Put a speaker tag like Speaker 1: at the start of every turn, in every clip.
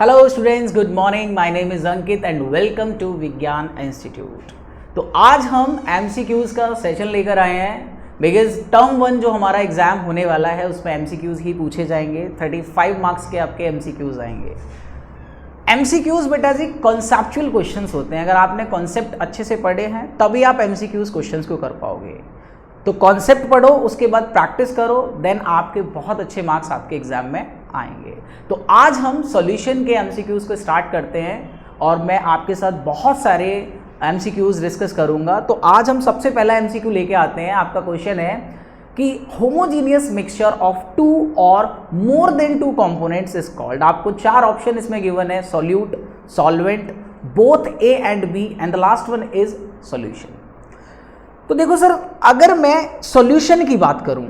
Speaker 1: Hello students, good morning. My name is Ankit and welcome to Vigyan institute. तो आज हम MCQs का सेशन लेकर आए हैं बिकॉज टर्म 1 जो हमारा एग्जाम होने वाला है उसमें एमसीक्यूज़ ही पूछे जाएंगे। 35 मार्क्स के आपके एमसीक्यूज़ आएंगे। एमसीक्यूज़ बेटा जी कॉन्सेप्चुअल क्वेश्चंस होते हैं। अगर आपने कॉन्सेप्ट अच्छे से पढ़े हैं तभी आप एमसीक्यूज़ क्वेश्चंस को कर पाओगे। तो कॉन्सेप्ट पढ़ो, उसके बाद प्रैक्टिस करो, देन आपके बहुत अच्छे मार्क्स आपके एग्जाम में आएंगे। तो आज हम सॉल्यूशन के एमसीक्यूज़ को स्टार्ट करते हैं और मैं आपके साथ बहुत सारे एमसीक्यूज़ डिस्कस करूंगा। तो आज हम सबसे पहला एमसीक्यू लेके आते हैं। आपका क्वेश्चन है कि होमोजीनियस मिक्सचर ऑफ 2 और more than 2 components is called. आपको 4 ऑप्शन इसमें गिवन है: solute, solvent, both A and B and the last one is solution. तो देखो सर, अगर मैं सॉल्यूशन की बात करूं,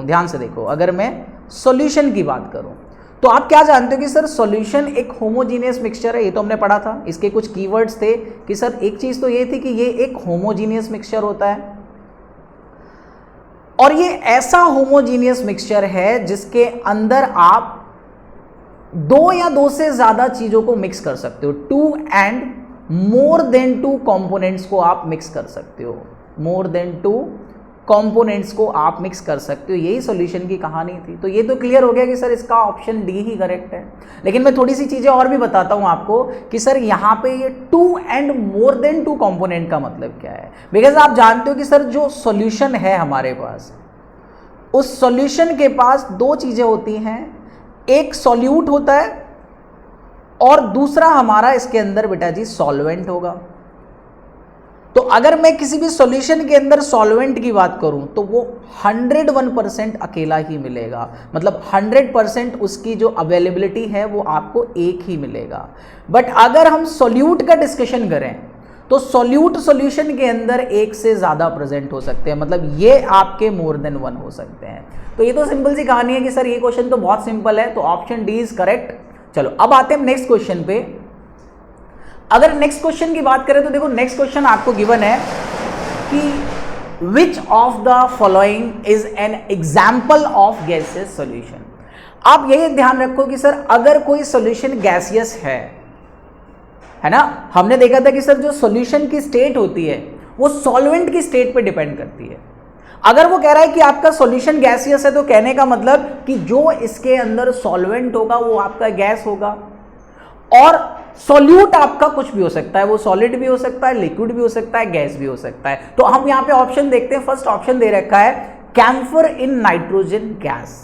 Speaker 1: ध्यान से देखो, अगर मैं सॉल्यूशन की बात करूं तो आप क्या जानते हो कि सर सॉल्यूशन एक होमोजीनियस मिक्सचर है। ये तो हमने पढ़ा था। इसके कुछ कीवर्ड्स थे कि सर एक चीज तो ये थी कि ये एक होमोजीनियस मिक्सचर होता है और ये ऐसा होमोजीनियस मिक्सचर है जिसके अंदर आप 2 या 2 से ज्यादा चीजों को मिक्स कर सकते हो। 2 एंड मोर देन 2 कंपोनेंट्स को आप मिक्स कर सकते हो। मोर देन 2 कंपोनेंट्स को आप मिक्स कर सकते हो। यही सॉल्यूशन की कहानी थी। तो ये तो क्लियर हो गया कि सर इसका ऑप्शन डी ही करेक्ट है। लेकिन मैं थोड़ी सी चीजें और भी बताता हूं आपको कि सर यहां पे ये 2 एंड मोर देन 2 कंपोनेंट का मतलब क्या है। बिकॉज आप जानते हो कि सर जो सॉल्यूशन है हमारे पास, उस सॉल्यूशन के पास 2 चीजें होती हैं। एक सॉल्यूट होता है और दूसरा हमारा इसके अंदर बेटा जी सॉल्वेंट होगा। तो अगर मैं किसी भी सॉल्यूशन के अंदर सॉल्वेंट की बात करूं तो वो 101% अकेला ही मिलेगा। मतलब 100% उसकी जो अवेलेबिलिटी है वो आपको एक ही मिलेगा। बट अगर हम सॉल्यूट का डिस्कशन करें तो सॉल्यूट सॉल्यूशन के अंदर एक से ज्यादा प्रेजेंट हो सकते हैं। मतलब ये आपके मोर देन 1 हो सकते हैं। तो ये तो सिंपल सी कहानी है कि सर ये क्वेश्चन तो बहुत सिंपल है, तो ऑप्शन डी इज करेक्ट। चलो अब आते हैं नेक्स्ट क्वेश्चन पे। अगर नेक्स्ट क्वेश्चन की बात करें तो देखो, नेक्स्ट क्वेश्चन आपको गिवन है कि which of the following is an example of gaseous solution. आप यही ध्यान रखो कि सर अगर कोई सॉल्यूशन गैसियस है ना, हमने देखा था कि सर जो सॉल्यूशन की स्टेट होती है वो सॉल्वेंट की स्टेट पे डिपेंड करती है। अगर वो कह रहा है कि आपका सॉल्यूशन गैसियस है तो कहने का मतलब कि जो इसके अंदर सॉल्वेंट होगा वो आपका गैस होगा और सॉल्यूट आपका कुछ भी हो सकता है। वो सॉलिड भी हो सकता है, लिक्विड भी हो सकता है, गैस भी हो सकता है। तो हम यहां पे ऑप्शन देखते हैं। फर्स्ट ऑप्शन दे रखा है camphor in nitrogen gas.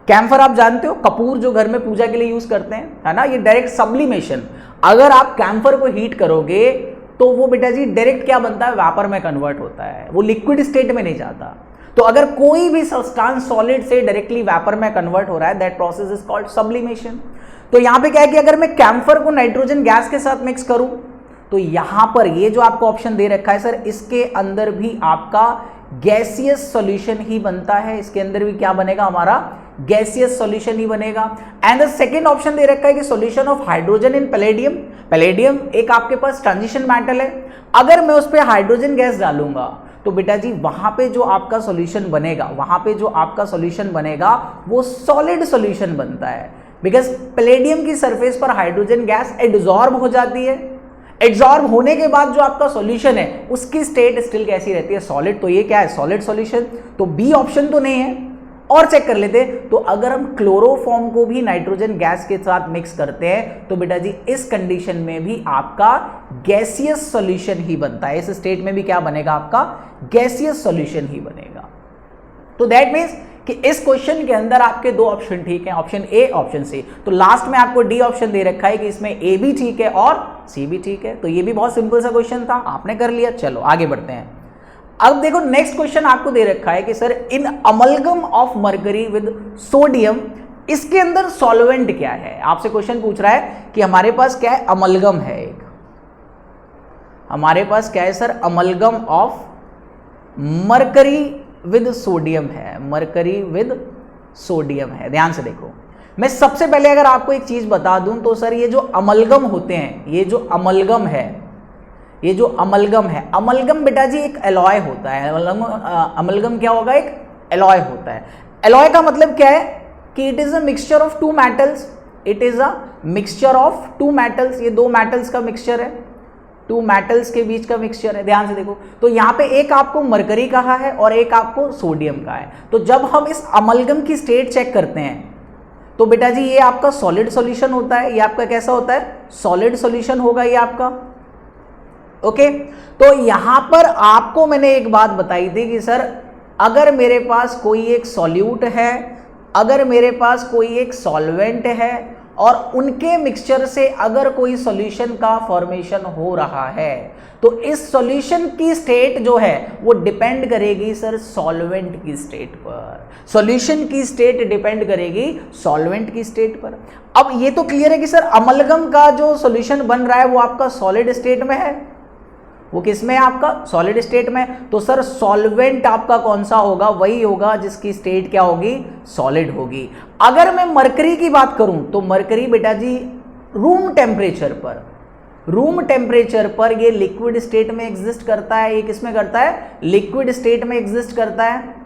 Speaker 1: Camphor आप जानते हो, कपूर जो घर में पूजा के लिए यूज करते हैं, है ना, ये डायरेक्ट सब्लिमेशन। अगर आप कैम्फर को हीट करोगे तो वो बेटा जी डायरेक्ट क्या बनता है, वेपर में कन्वर्ट होता है। वो लिक्विड स्टेट में नहीं जाता। तो अगर कोई भी सब्सटेंस सॉलिड से डायरेक्टली वेपर में कन्वर्ट हो रहा है, that process is called sublimation. तो यहां पे क्या है कि अगर मैं कैम्फर को नाइट्रोजन गैस के साथ मिक्स करूं तो यहां पर ये जो आपको ऑप्शन दे रखा है सर, इसके अंदर भी आपका गैसियस सॉल्यूशन ही बनता है। इसके अंदर भी क्या बनेगा, हमारा गैसियस सॉल्यूशन ही बनेगा। एंड द सेकंड ऑप्शन दे रखा है कि solution of hydrogen in palladium. Palladium एक आपके पास ट्रांजिशन मेटल है। अगर मैं उस पर हाइड्रोजन गैस डालूंगा तो बेटा जी वहां पे जो आपका सॉल्यूशन बनेगा, वो सॉलिड सॉल्यूशन बनता है। बिकॉज पैलेडियम की सरफेस पर हाइड्रोजन गैस एड्सॉर्ब हो जाती है। एड्सॉर्ब होने के बाद जो आपका सॉल्यूशन है उसकी स्टेट स्टिल कैसी रहती है, सॉलिड। तो ये क्या है, सॉलिड सॉल्यूशन। तो बी ऑप्शन तो नहीं है। और चेक कर लेते। तो अगर हम क्लोरोफॉर्म को भी नाइट्रोजन गैस के साथ मिक्स करते हैं तो बेटा जी इस कंडीशन में भी आपका गैसियस सॉल्यूशन ही बनता है। इस स्टेट में भी क्या बनेगा, आपका गैसियस सॉल्यूशन ही बनेगा। तो दैट मीन्स कि इस क्वेश्चन के अंदर आपके 2 ऑप्शन ठीक हैं, ऑप्शन ए, ऑप्शन सी। तो लास्ट में आपको डी ऑप्शन दे रखा है कि इसमें ए भी ठीक है और सी भी ठीक है। तो ये भी बहुत सिंपल सा क्वेश्चन था, आपने कर लिया। चलो आगे बढ़ते हैं। अब देखो नेक्स्ट क्वेश्चन आपको दे रखा है कि sir in amalgam of mercury with sodium, इसके अंदर सॉल्वेंट क्या है। आपसे क्वेश्चन पूछ रहा है कि हमारे पास क्या है, अमलगम है एक। हमारे पास क्या है sir, amalgam of mercury with sodium है। मरकरी विद सोडियम है। ध्यान से देखो, मैं सबसे पहले अगर आपको एक चीज बता दूं तो सर ये जो अमलगम होते हैं, ये जो अमलगम है, अमलगम बेटा जी एक एलॉय होता है। अमलगम क्या होगा, एक एलॉय होता है। एलॉय का मतलब क्या है कि it is a mixture of two metals, it is a mixture of two metals, ये दो मेटल्स का मिक्सचर है, टू मेटल्स के बीच का मिक्सचर है। ध्यान से देखो, तो यहां पे एक आपको मरकरी कहा है और एक आपको सोडियम का है। तो जब हम इस अमलगम की स्टेट चेक करते हैं तो बेटा जी ये आपका सॉलिड सॉल्यूशन होता है, ये आपका कैसा होता है, सॉलिड सॉल्यूशन होगा ये आपका। ओके, तो यहां पर आपको मैंने एक बात बताई थी कि सर अगर मेरे पास कोई एक सॉल्यूट है, अगर मेरे पास कोई एक सॉल्वेंट है और उनके मिक्सचर से अगर कोई सॉल्यूशन का फॉर्मेशन हो रहा है तो इस सॉल्यूशन की स्टेट जो है वो डिपेंड करेगी सर सॉल्वेंट की स्टेट पर, सॉल्यूशन की स्टेट डिपेंड करेगी सॉल्वेंट की स्टेट पर। अब ये तो क्लियर है कि सर अमलगम का जो सॉल्यूशन बन रहा है वो आपका सॉलिड स्टेट में है, वो किस में है आपका, सॉलिड स्टेट में। तो सर सॉल्वेंट आपका कौन सा होगा, वही होगा जिसकी स्टेट क्या होगी, सॉलिड होगी। अगर मैं मरकरी की बात करूं तो मरकरी बेटा जी रूम टेम्परेचर पर, रूम टेम्परेचर पर ये लिक्विड स्टेट में एग्जिस्ट करता है, ये किस में करता है, लिक्विड स्टेट में एग्जिस्ट करता है।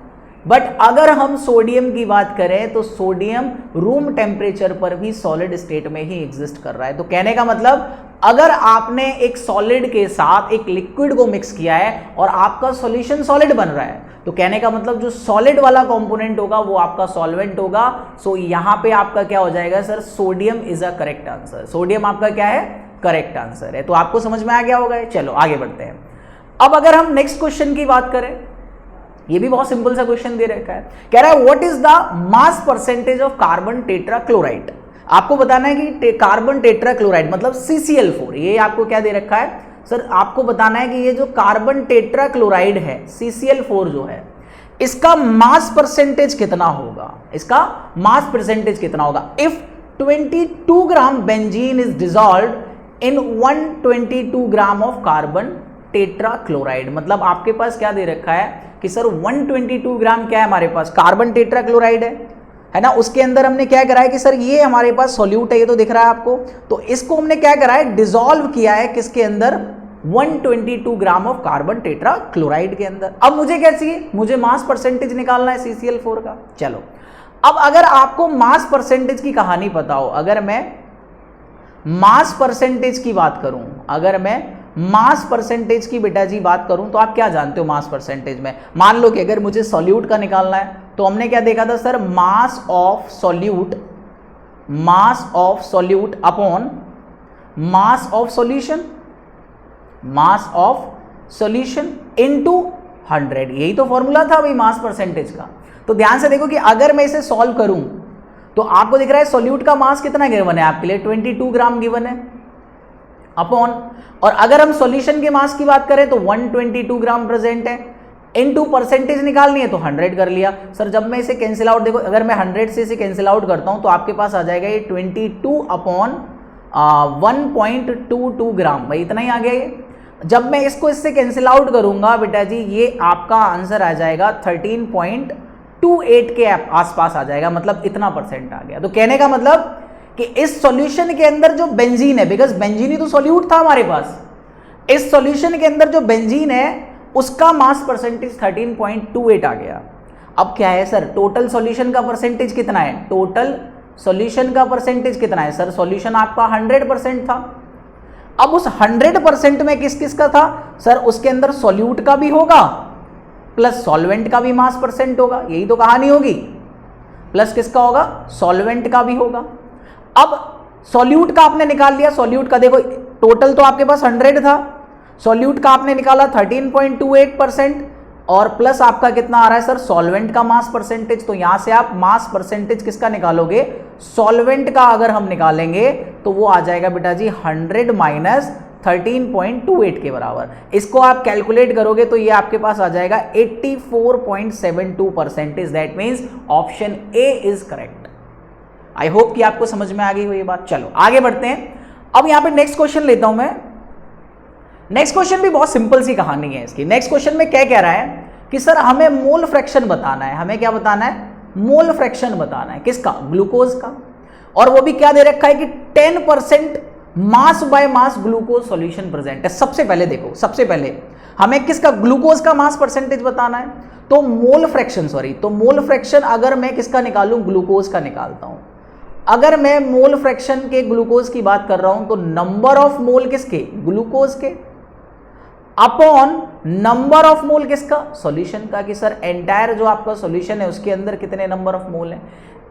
Speaker 1: बट अगर हम सोडियम की बात करें तो सोडियम रूम टेम्परेचर पर भी सॉलिड स्टेट में ही एग्जिस्ट कर रहा है। तो कहने का मतलब अगर आपने एक सॉलिड के साथ एक लिक्विड को मिक्स किया है और आपका सॉल्यूशन सॉलिड बन रहा है तो कहने का मतलब जो सॉलिड वाला कंपोनेंट होगा वो आपका सॉल्वेंट होगा। सो यहां पे आपका क्या हो जाएगा sir, sodium is a correct answer, sodium आपका क्या है, करेक्ट आंसर है। तो आपको समझ में आ गया होगा। चलो आगे बढ़ते हैं। अब अगर हम नेक्स्ट क्वेश्चन की बात करें, ये भी बहुत सिंपल सा क्वेश्चन दे रखा है, कह रहा है what is the mass percentage of carbon tetrachloride. आपको बताना है कि कार्बन टेट्राक्लोराइड मतलब CCl4, ये आपको क्या दे रखा है सर, आपको बताना है कि ये जो कार्बन टेट्राक्लोराइड है CCl4 जो है इसका मास परसेंटेज कितना होगा, इसका मास परसेंटेज कितना होगा। If 22 gram benzene is dissolved in 122 gram of carbon tetrachloride, मतलब आपके पास क्या दे रखा है कि सर 122 ग्राम क्या है हमारे पास, कार्बन टेट्राक्लोराइड है ना। उसके अंदर हमने क्या करा है कि सर ये हमारे पास सॉल्यूट है, ये तो दिख रहा है आपको, तो इसको हमने क्या करा है, डिसॉल्व किया है किसके अंदर, 122 ग्राम ऑफ कार्बन टेट्राक्लोराइड के अंदर। अब मुझे क्या चाहिए, मुझे मास परसेंटेज निकालना है CCl4 का। चलो अब अगर आपको मास परसेंटेज की कहानी पता हो, अगर मैं मास परसेंटेज की बात करूं, अगर मैं मास परसेंटेज की बेटा जी बात करूं तो आप क्या जानते हो मास परसेंटेज में, मान लो कि अगर मुझे सॉल्यूट का निकालना है तो हमने क्या देखा था sir, mass of solute, mass of solute upon mass of solution, mass of solution into 100, यही तो फॉर्मूला था भाई मास परसेंटेज का। तो ध्यान से देखो कि अगर मैं इसे सॉल्व करूं तो आपको दिख रहा है सॉल्यूट का मास कितना गिवन है आपके लिए, 22 ग्राम गिवन है अपॉन, और अगर हम सॉल्यूशन के मास की बात करें तो 122 ग्राम प्रेजेंट है, इनटू परसेंटेज निकालनी है तो 100 कर लिया। सर जब मैं इसे कैंसिल आउट, देखो अगर मैं 100 से इसे कैंसिल आउट करता हूं तो आपके पास आ जाएगा ये 22 अपॉन 1.22 ग्राम, भाई इतना ही आ गया ये। जब मैं इसको इससे कैंसिल आउट करूंगा बेटा जी ये आपका आंसर आ जाएगा 13.28 के आसपास आ जाएगा, मतलब इतना परसेंट आ गया। तो कहने का मतलब कि इस सॉल्यूशन के अंदर जो बेंजीन है, बिकॉज बेंजीन ही तो सॉल्यूट था हमारे पास, इस सॉल्यूशन के अंदर जो बेंजीन है उसका मास परसेंटेज 13.28 आ गया। अब क्या है सर, टोटल सॉल्यूशन का परसेंटेज कितना है, टोटल सॉल्यूशन का परसेंटेज कितना है सर, सॉल्यूशन आपका 100% था। अब उस 100% में किस किस का था सर, उसके अंदर सॉल्यूट का भी होगा प्लस सॉल्वेंट का भी मास परसेंट होगा, यही तो कहानी होगी, प्लस किसका होगा, सॉल्वेंट का भी होगा। अब सॉल्यूट का आपने निकाल लिया, सॉल्यूट का देखो टोटल तो आपके पास 100 था, सॉल्यूट का आपने निकाला 13.28% और प्लस आपका कितना आ रहा है सर, सॉल्वेंट का मास परसेंटेज। तो यहां से आप मास परसेंटेज किसका निकालोगे, सॉल्वेंट का अगर हम निकालेंगे तो वो आ जाएगा बेटा जी 100 माइनस 13.28 के बराबर। इसको आप कैलकुलेट करोगे तो ये आपके पास आ जाएगा 84.72%। That means option A is correct. I hope कि आपको समझ में आ गई हो ये बात। चलो आगे बढ़ते हैं। अब यहां पे नेक्स्ट क्वेश्चन लेता हूं मैं। नेक्स्ट क्वेश्चन भी बहुत सिंपल सी कहानी है इसकी। नेक्स्ट क्वेश्चन में क्या कह रहा है कि सर हमें मोल फ्रैक्शन बताना है, हमें क्या बताना है, मोल फ्रैक्शन बताना है, किसका, ग्लूकोज का। और वो भी क्या दे रखा है कि 10% mass by mass glucose solution present है। सबसे पहले देखो, सबसे पहले हमें किसका, ग्लूकोज का मास परसेंटेज बताना है, तो मोल फ्रैक्शन, तो मोल फ्रैक्शन अगर मैं किसका निकालूं, ग्लूकोज का निकालता हूं। अगर मैं मोल फ्रैक्शन के ग्लूकोज की बात कर रहा हूं तो नंबर ऑफ मोल किसके, ग्लूकोज के, अपॉन नंबर ऑफ मोल किसका, सॉल्यूशन का, कि सर एंटायर जो आपका सॉल्यूशन है उसके अंदर कितने नंबर ऑफ मोल है।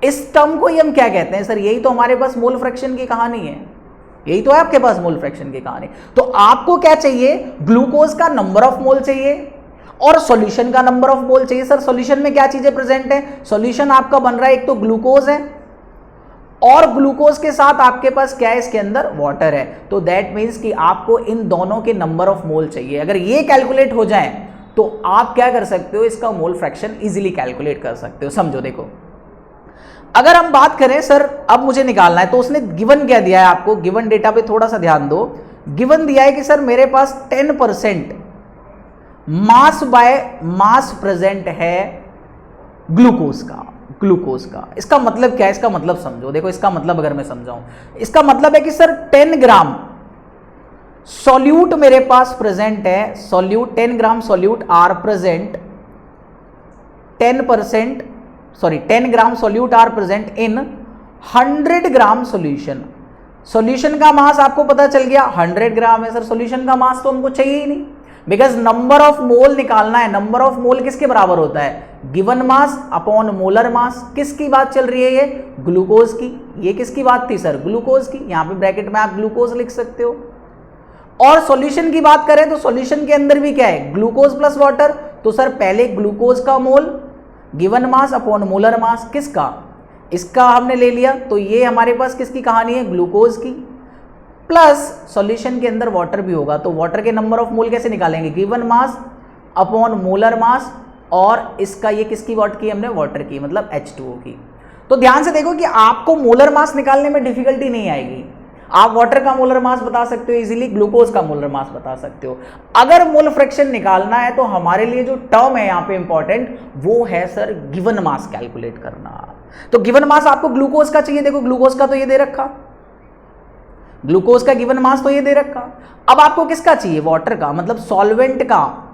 Speaker 1: इस टर्म को ही हम क्या कहते हैं सर, यही तो हमारे पास मोल फ्रैक्शन की कहानी है, यही तो है आपके पास मोल फ्रैक्शन की कहानी। तो आपको क्या चाहिए, ग्लूकोज का नंबर ऑफ मोल चाहिए और सॉल्यूशन का नंबर ऑफ मोल चाहिए। सर सॉल्यूशन में क्या चीजें प्रेजेंट है, सॉल्यूशन आपका बन रहा है, एक तो ग्लूकोज है और ग्लूकोज के साथ आपके पास क्या है, इसके अंदर वाटर है। तो दैट मीन्स कि आपको इन दोनों के नंबर ऑफ मोल चाहिए। अगर ये कैलकुलेट हो जाए तो आप क्या कर सकते हो, इसका मोल फ्रैक्शन इजीली कैलकुलेट कर सकते हो। समझो देखो, अगर हम बात करें सर अब मुझे निकालना है, तो उसने गिवन क्या दिया है आपको, गिवन डेटा पे थोड़ा सा ध्यान दो। गिवन दिया है कि सर मेरे पास 10% मास बाय मास प्रेजेंट है ग्लूकोज का। इसका मतलब क्या है, इसका मतलब समझो, देखो इसका मतलब अगर मैं समझाऊं, इसका मतलब है कि सर 10 ग्राम सॉल्यूट मेरे पास प्रेजेंट है, solute 10 gram solute are present 10%, 10 gram solute are present in 100 gram solution. Solution का मास आपको पता चल गया 100 ग्राम है। सर सॉल्यूशन का मास तो हमको चाहिए ही नहीं, बिकॉज नंबर ऑफ मोल निकालना है। नंबर ऑफ मोल किसके बराबर होता है, गिवन मास अपॉन मोलर मास। किसकी बात चल रही है, ये ग्लूकोज की। ये किसकी बात थी सर, ग्लूकोज की। यहां पे ब्रैकेट में आप ग्लूकोज लिख सकते हो। और सॉल्यूशन की बात करें तो सॉल्यूशन के अंदर भी क्या है, ग्लूकोज प्लस वाटर। तो सर पहले ग्लूकोज का mole given mass upon molar mass, किसका, इसका हमने ले लिया। तो ये हमारे पास किसकी कहानी है, ग्लूकोज की। प्लस सॉल्यूशन के अंदर वाटर भी होगा, तो वाटर के नंबर ऑफ मोल कैसे निकालेंगे, गिवन मास अपॉन मोलर मास। और इसका ये किसकी बात की हमने, वाटर की, मतलब H2O की। तो ध्यान से देखो कि आपको मोलर मास निकालने में डिफिकल्टी नहीं आएगी। आप वाटर का मोलर मास बता सकते हो इजीली, ग्लूकोज का मोलर मास बता सकते हो। अगर मोल फ्रैक्शन निकालना है तो हमारे लिए जो टर्म है यहाँ पे इंपॉर्टेंट वो है सर गिवन मास कैलकुलेट करना। तो गिवन मास आपको ग्लूकोज का चाहिए, देखो ग्लूकोज का तो ये दे रखा, ग्लूकोज का गिवन मास तो ये दे रखा। अब आपको किसका चाहिए, वाटर का, मतलब सॉल्वेंट का।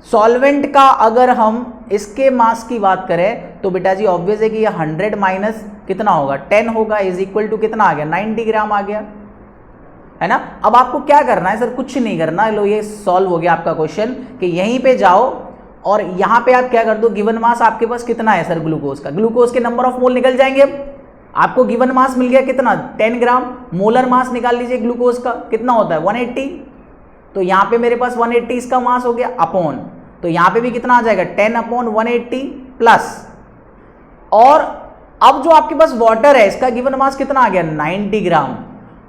Speaker 1: सॉल्वेंट का अगर हम इसके मास की बात करें तो बेटा जी ऑब्वियस है कि ये 100 माइनस कितना होगा, 10 होगा, इज इक्वल टू कितना आ गया, 90 ग्राम आ गया, है ना। अब आपको क्या करना है सर, कुछ नहीं करना। लो ये सॉल्व हो गया आपका क्वेश्चन, कि यहीं पे जाओ और यहां पे आप क्या कर दो, गिवन मास आपके पास कितना है सर ग्लूकोज का, ग्लूकोज के नंबर ऑफ मोल निकल जाएंगे। अब आपको गिवन मास मिल गया कितना, 10 ग्राम। मोलर मास निकाल लीजिए ग्लूकोज का, कितना होता है 180। तो यहां पे मेरे पास 180 इसका मास हो गया, अपॉन, तो यहां पे भी कितना आ जाएगा 10 अपॉन 180 प्लस। और अब जो आपके पास वाटर है इसका गिवन मास कितना आ गया 90 ग्राम,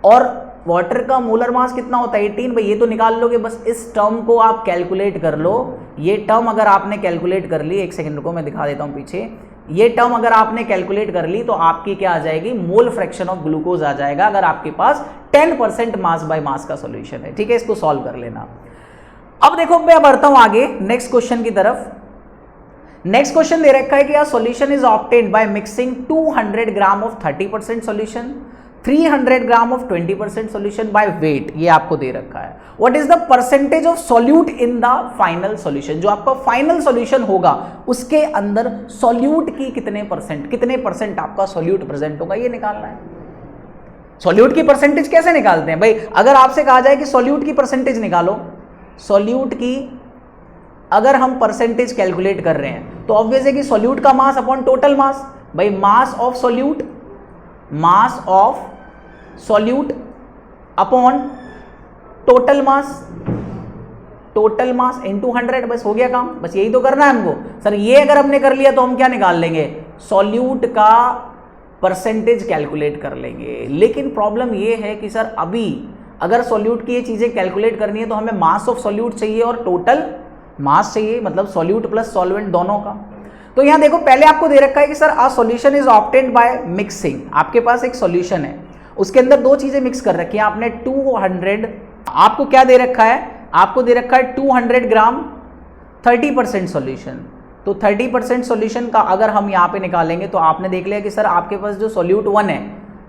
Speaker 1: और वाटर का मोलर मास कितना होता है 18। भाई ये तो निकाल लोगे, बस इस टर्म को आप कैलकुलेट कर लो। ये टर्म अगर आपने कैलकुलेट कर ली, एक सेकंड रुको मैं दिखा देता हूं पीछे, ये टर्म अगर आपने कैलकुलेट कर ली तो आपकी क्या आ जाएगी, मोल फ्रैक्शन ऑफ ग्लूकोज आ जाएगा, अगर आपके पास 10% मास बाय मास का सॉल्यूशन है। ठीक है, इसको सॉल्व कर लेना। अब देखो मैं बढ़ता हूं आगे नेक्स्ट क्वेश्चन की तरफ। नेक्स्ट क्वेश्चन दे रखा है कि solution is obtained by mixing 200 gram of 30% solution, 300 gram of 20% solution by weight, ये आपको दे रखा है। What is the percentage of solute in the final solution, जो आपका फाइनल सॉल्यूशन होगा उसके अंदर सॉल्यूट की कितने परसेंट आपका सॉल्यूट प्रेजेंट होगा, ये निकालना है। सॉल्यूट की परसेंटेज कैसे निकालते हैं भाई, अगर आपसे कहा जाए कि सॉल्यूट की परसेंटेज निकालो, सॉल्यूट की अगर हम परसेंटेज कैलकुलेट कर रहे हैं तो ऑब्वियस है कि सॉल्यूट का मास अपॉन टोटल मास, भाई मास of solute upon total mass into 100, बस हो गया काम, बस यही तो करना है हमको। सर ये अगर हमने कर लिया तो हम क्या निकाल लेंगे, सॉल्यूट का परसेंटेज कैलकुलेट कर लेंगे। लेकिन प्रॉब्लम ये है कि सर अभी अगर सॉल्यूट की ये चीजें कैलकुलेट करनी है तो हमें मास ऑफ सॉल्यूट चाहिए और टोटल मास चाहिए, मतलब सॉल्यूट प्लस सॉल्वेंट दोनों का। तो यहां देखो पहले आपको दे रखा है कि sir a solution is obtained by mixing, आपके पास एक सॉल्यूशन है उसके अंदर दो चीजें मिक्स कर रखी है आपने, 200, आपको क्या दे रखा है, आपको दे रखा है 200 ग्राम 30% सॉल्यूशन। तो 30% सॉल्यूशन का अगर हम यहां पे निकालेंगे तो आपने देख लिया कि सर आपके पास जो सॉल्यूट 1 है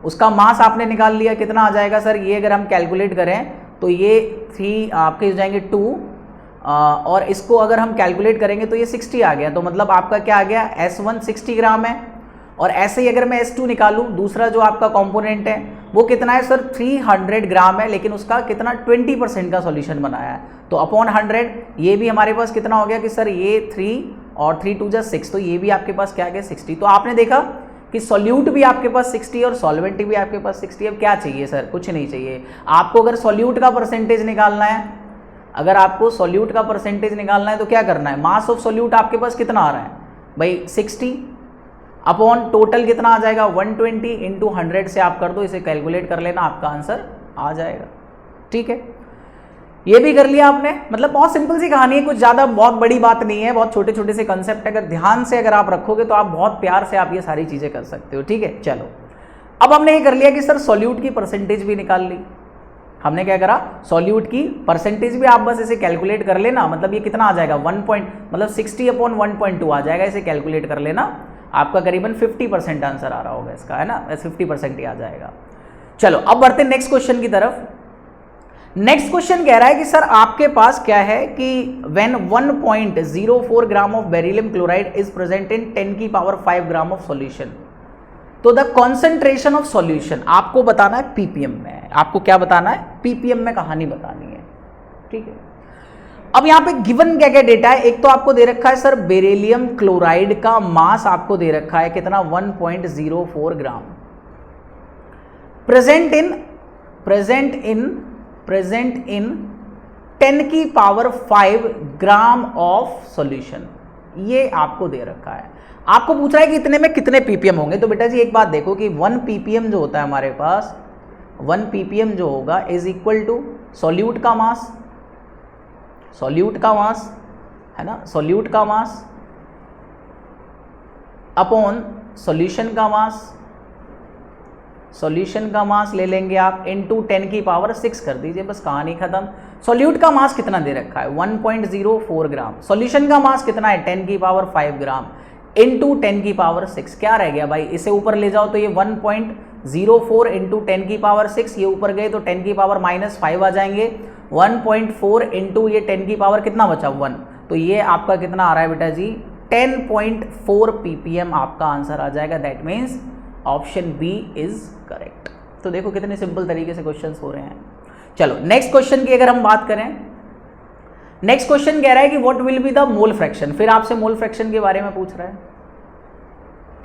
Speaker 1: उसका मास आपने निकाल लिया, कितना आ जाएगा सर, ये अगर हम कैलकुलेट करें तो ये 3 आपके हो जाएंगे 2 और इसको अगर हम कैलकुलेट करेंगे तो ये 60 आ गया। तो मतलब आपका क्या आ गया, S1 60 ग्राम है। और ऐसे ही अगर मैं S2 निकालूं, दूसरा जो आपका कंपोनेंट है वो कितना है सर, 300 ग्राम है, लेकिन उसका कितना 20% का सॉल्यूशन बनाया है। तो अपॉन 100 ये भी हमारे पास कितना हो गया कि सर ये 3 और 3 2 जा 6, तो ये भी आपके पास क्या आ गया 60। तो आपने देखा कि सॉल्यूट भी आपके पास 60 और सॉल्वेंट भी आपके पास 60। अब क्या चाहिए सर, कुछ नहीं चाहिए आपको। अगर सॉल्यूट का परसेंटेज निकालना है, अगर आपको सॉल्यूट का परसेंटेज निकालना है तो क्या करना है, मास ऑफ सॉल्यूट आपके पास कितना आ रहा है भाई 60 अपॉन टोटल कितना आ जाएगा 120 इंटू 100 से आप कर दो, इसे कैलकुलेट कर लेना, आपका आंसर आ जाएगा। ठीक है, ये भी कर लिया आपने। मतलब बहुत सिंपल सी कहानी है, कुछ ज़्यादा बहुत बड़ी बात नहीं है, बहुत छोटे छोटे से कंसेप्ट अगर ध्यान से अगर आप रखोगे तो आप बहुत प्यार से आप ये सारी चीज़ें कर सकते हो। ठीक है, चलो अब हमने ये कर लिया कि सर सॉल्यूट की परसेंटेज भी निकाल ली। हमने क्या करा, सॉल्यूट की परसेंटेज भी आप बस इसे कैलकुलेट कर लेना, मतलब ये कितना आ जाएगा मतलब 60 अपॉन 1.2 आ जाएगा, इसे कैलकुलेट कर लेना, आपका करीबन 50% आंसर आ रहा होगा इसका, है ना, 50% ही आ जाएगा। चलो अब बढ़ते हैं नेक्स्ट क्वेश्चन की तरफ। नेक्स्ट क्वेश्चन कह रहा है कि सर आपके पास क्या है कि when 1.04 gram of beryllium chloride is present in 10 की पावर 5 ग्राम ऑफ सॉल्यूशन, तो द कॉन्सेंट्रेशन ऑफ सॉल्यूशन आपको बताना है पीपीएम में। आपको क्या बताना है, पीपीएम में कहानी बतानी है। ठीक है, अब यहां पे गिवन क्या क्या डेटा है, एक तो आपको दे रखा है सर बेरिलियम क्लोराइड का मास आपको दे रखा है कितना 1.04 ग्राम, प्रेजेंट इन 10 की पावर 5 ग्राम ऑफ सॉल्यूशन, ये आपको दे रखा है। आपको पूछ रहा है कि इतने में कितने पीपीएम होंगे। तो बेटा जी एक बात देखो कि 1 पीपीएम जो होता है हमारे पास, 1 पीपीएम जो होगा इज इक्वल टू सॉल्यूट का मास, है ना, सॉल्यूट का मास अपॉन सॉल्यूशन का मास ले लेंगे आप इनटू 10 की पावर 6 कर दीजिए, बस कहानी खत्म। सॉल्यूट का मास कितना दे रखा है 1.04 ग्राम, सॉल्यूशन का मास कितना है 10 की पावर 5 ग्राम इनटू 10 की पावर 6, क्या रह गया भाई, इसे ऊपर ले जाओ तो ये 1.04 इंटू 10 की पावर 6, ये ऊपर गए तो 10 की पावर -5 आ जाएंगे, 1.4 इंटू ये 10 की पावर कितना बचा 1, तो ये आपका कितना आ रहा है बेटा जी 10.4 पीपीएम आपका आंसर आ जाएगा। That means option B is correct. तो देखो कितने सिंपल तरीके से क्वेश्चंस हो रहे हैं। चलो नेक्स्ट क्वेश्चन की अगर हम बात करें, नेक्स्ट क्वेश्चन कह रहा है कि what will be the mole fraction, फिर आपसे मोल फ्रैक्शन के बारे में पूछ रहा है।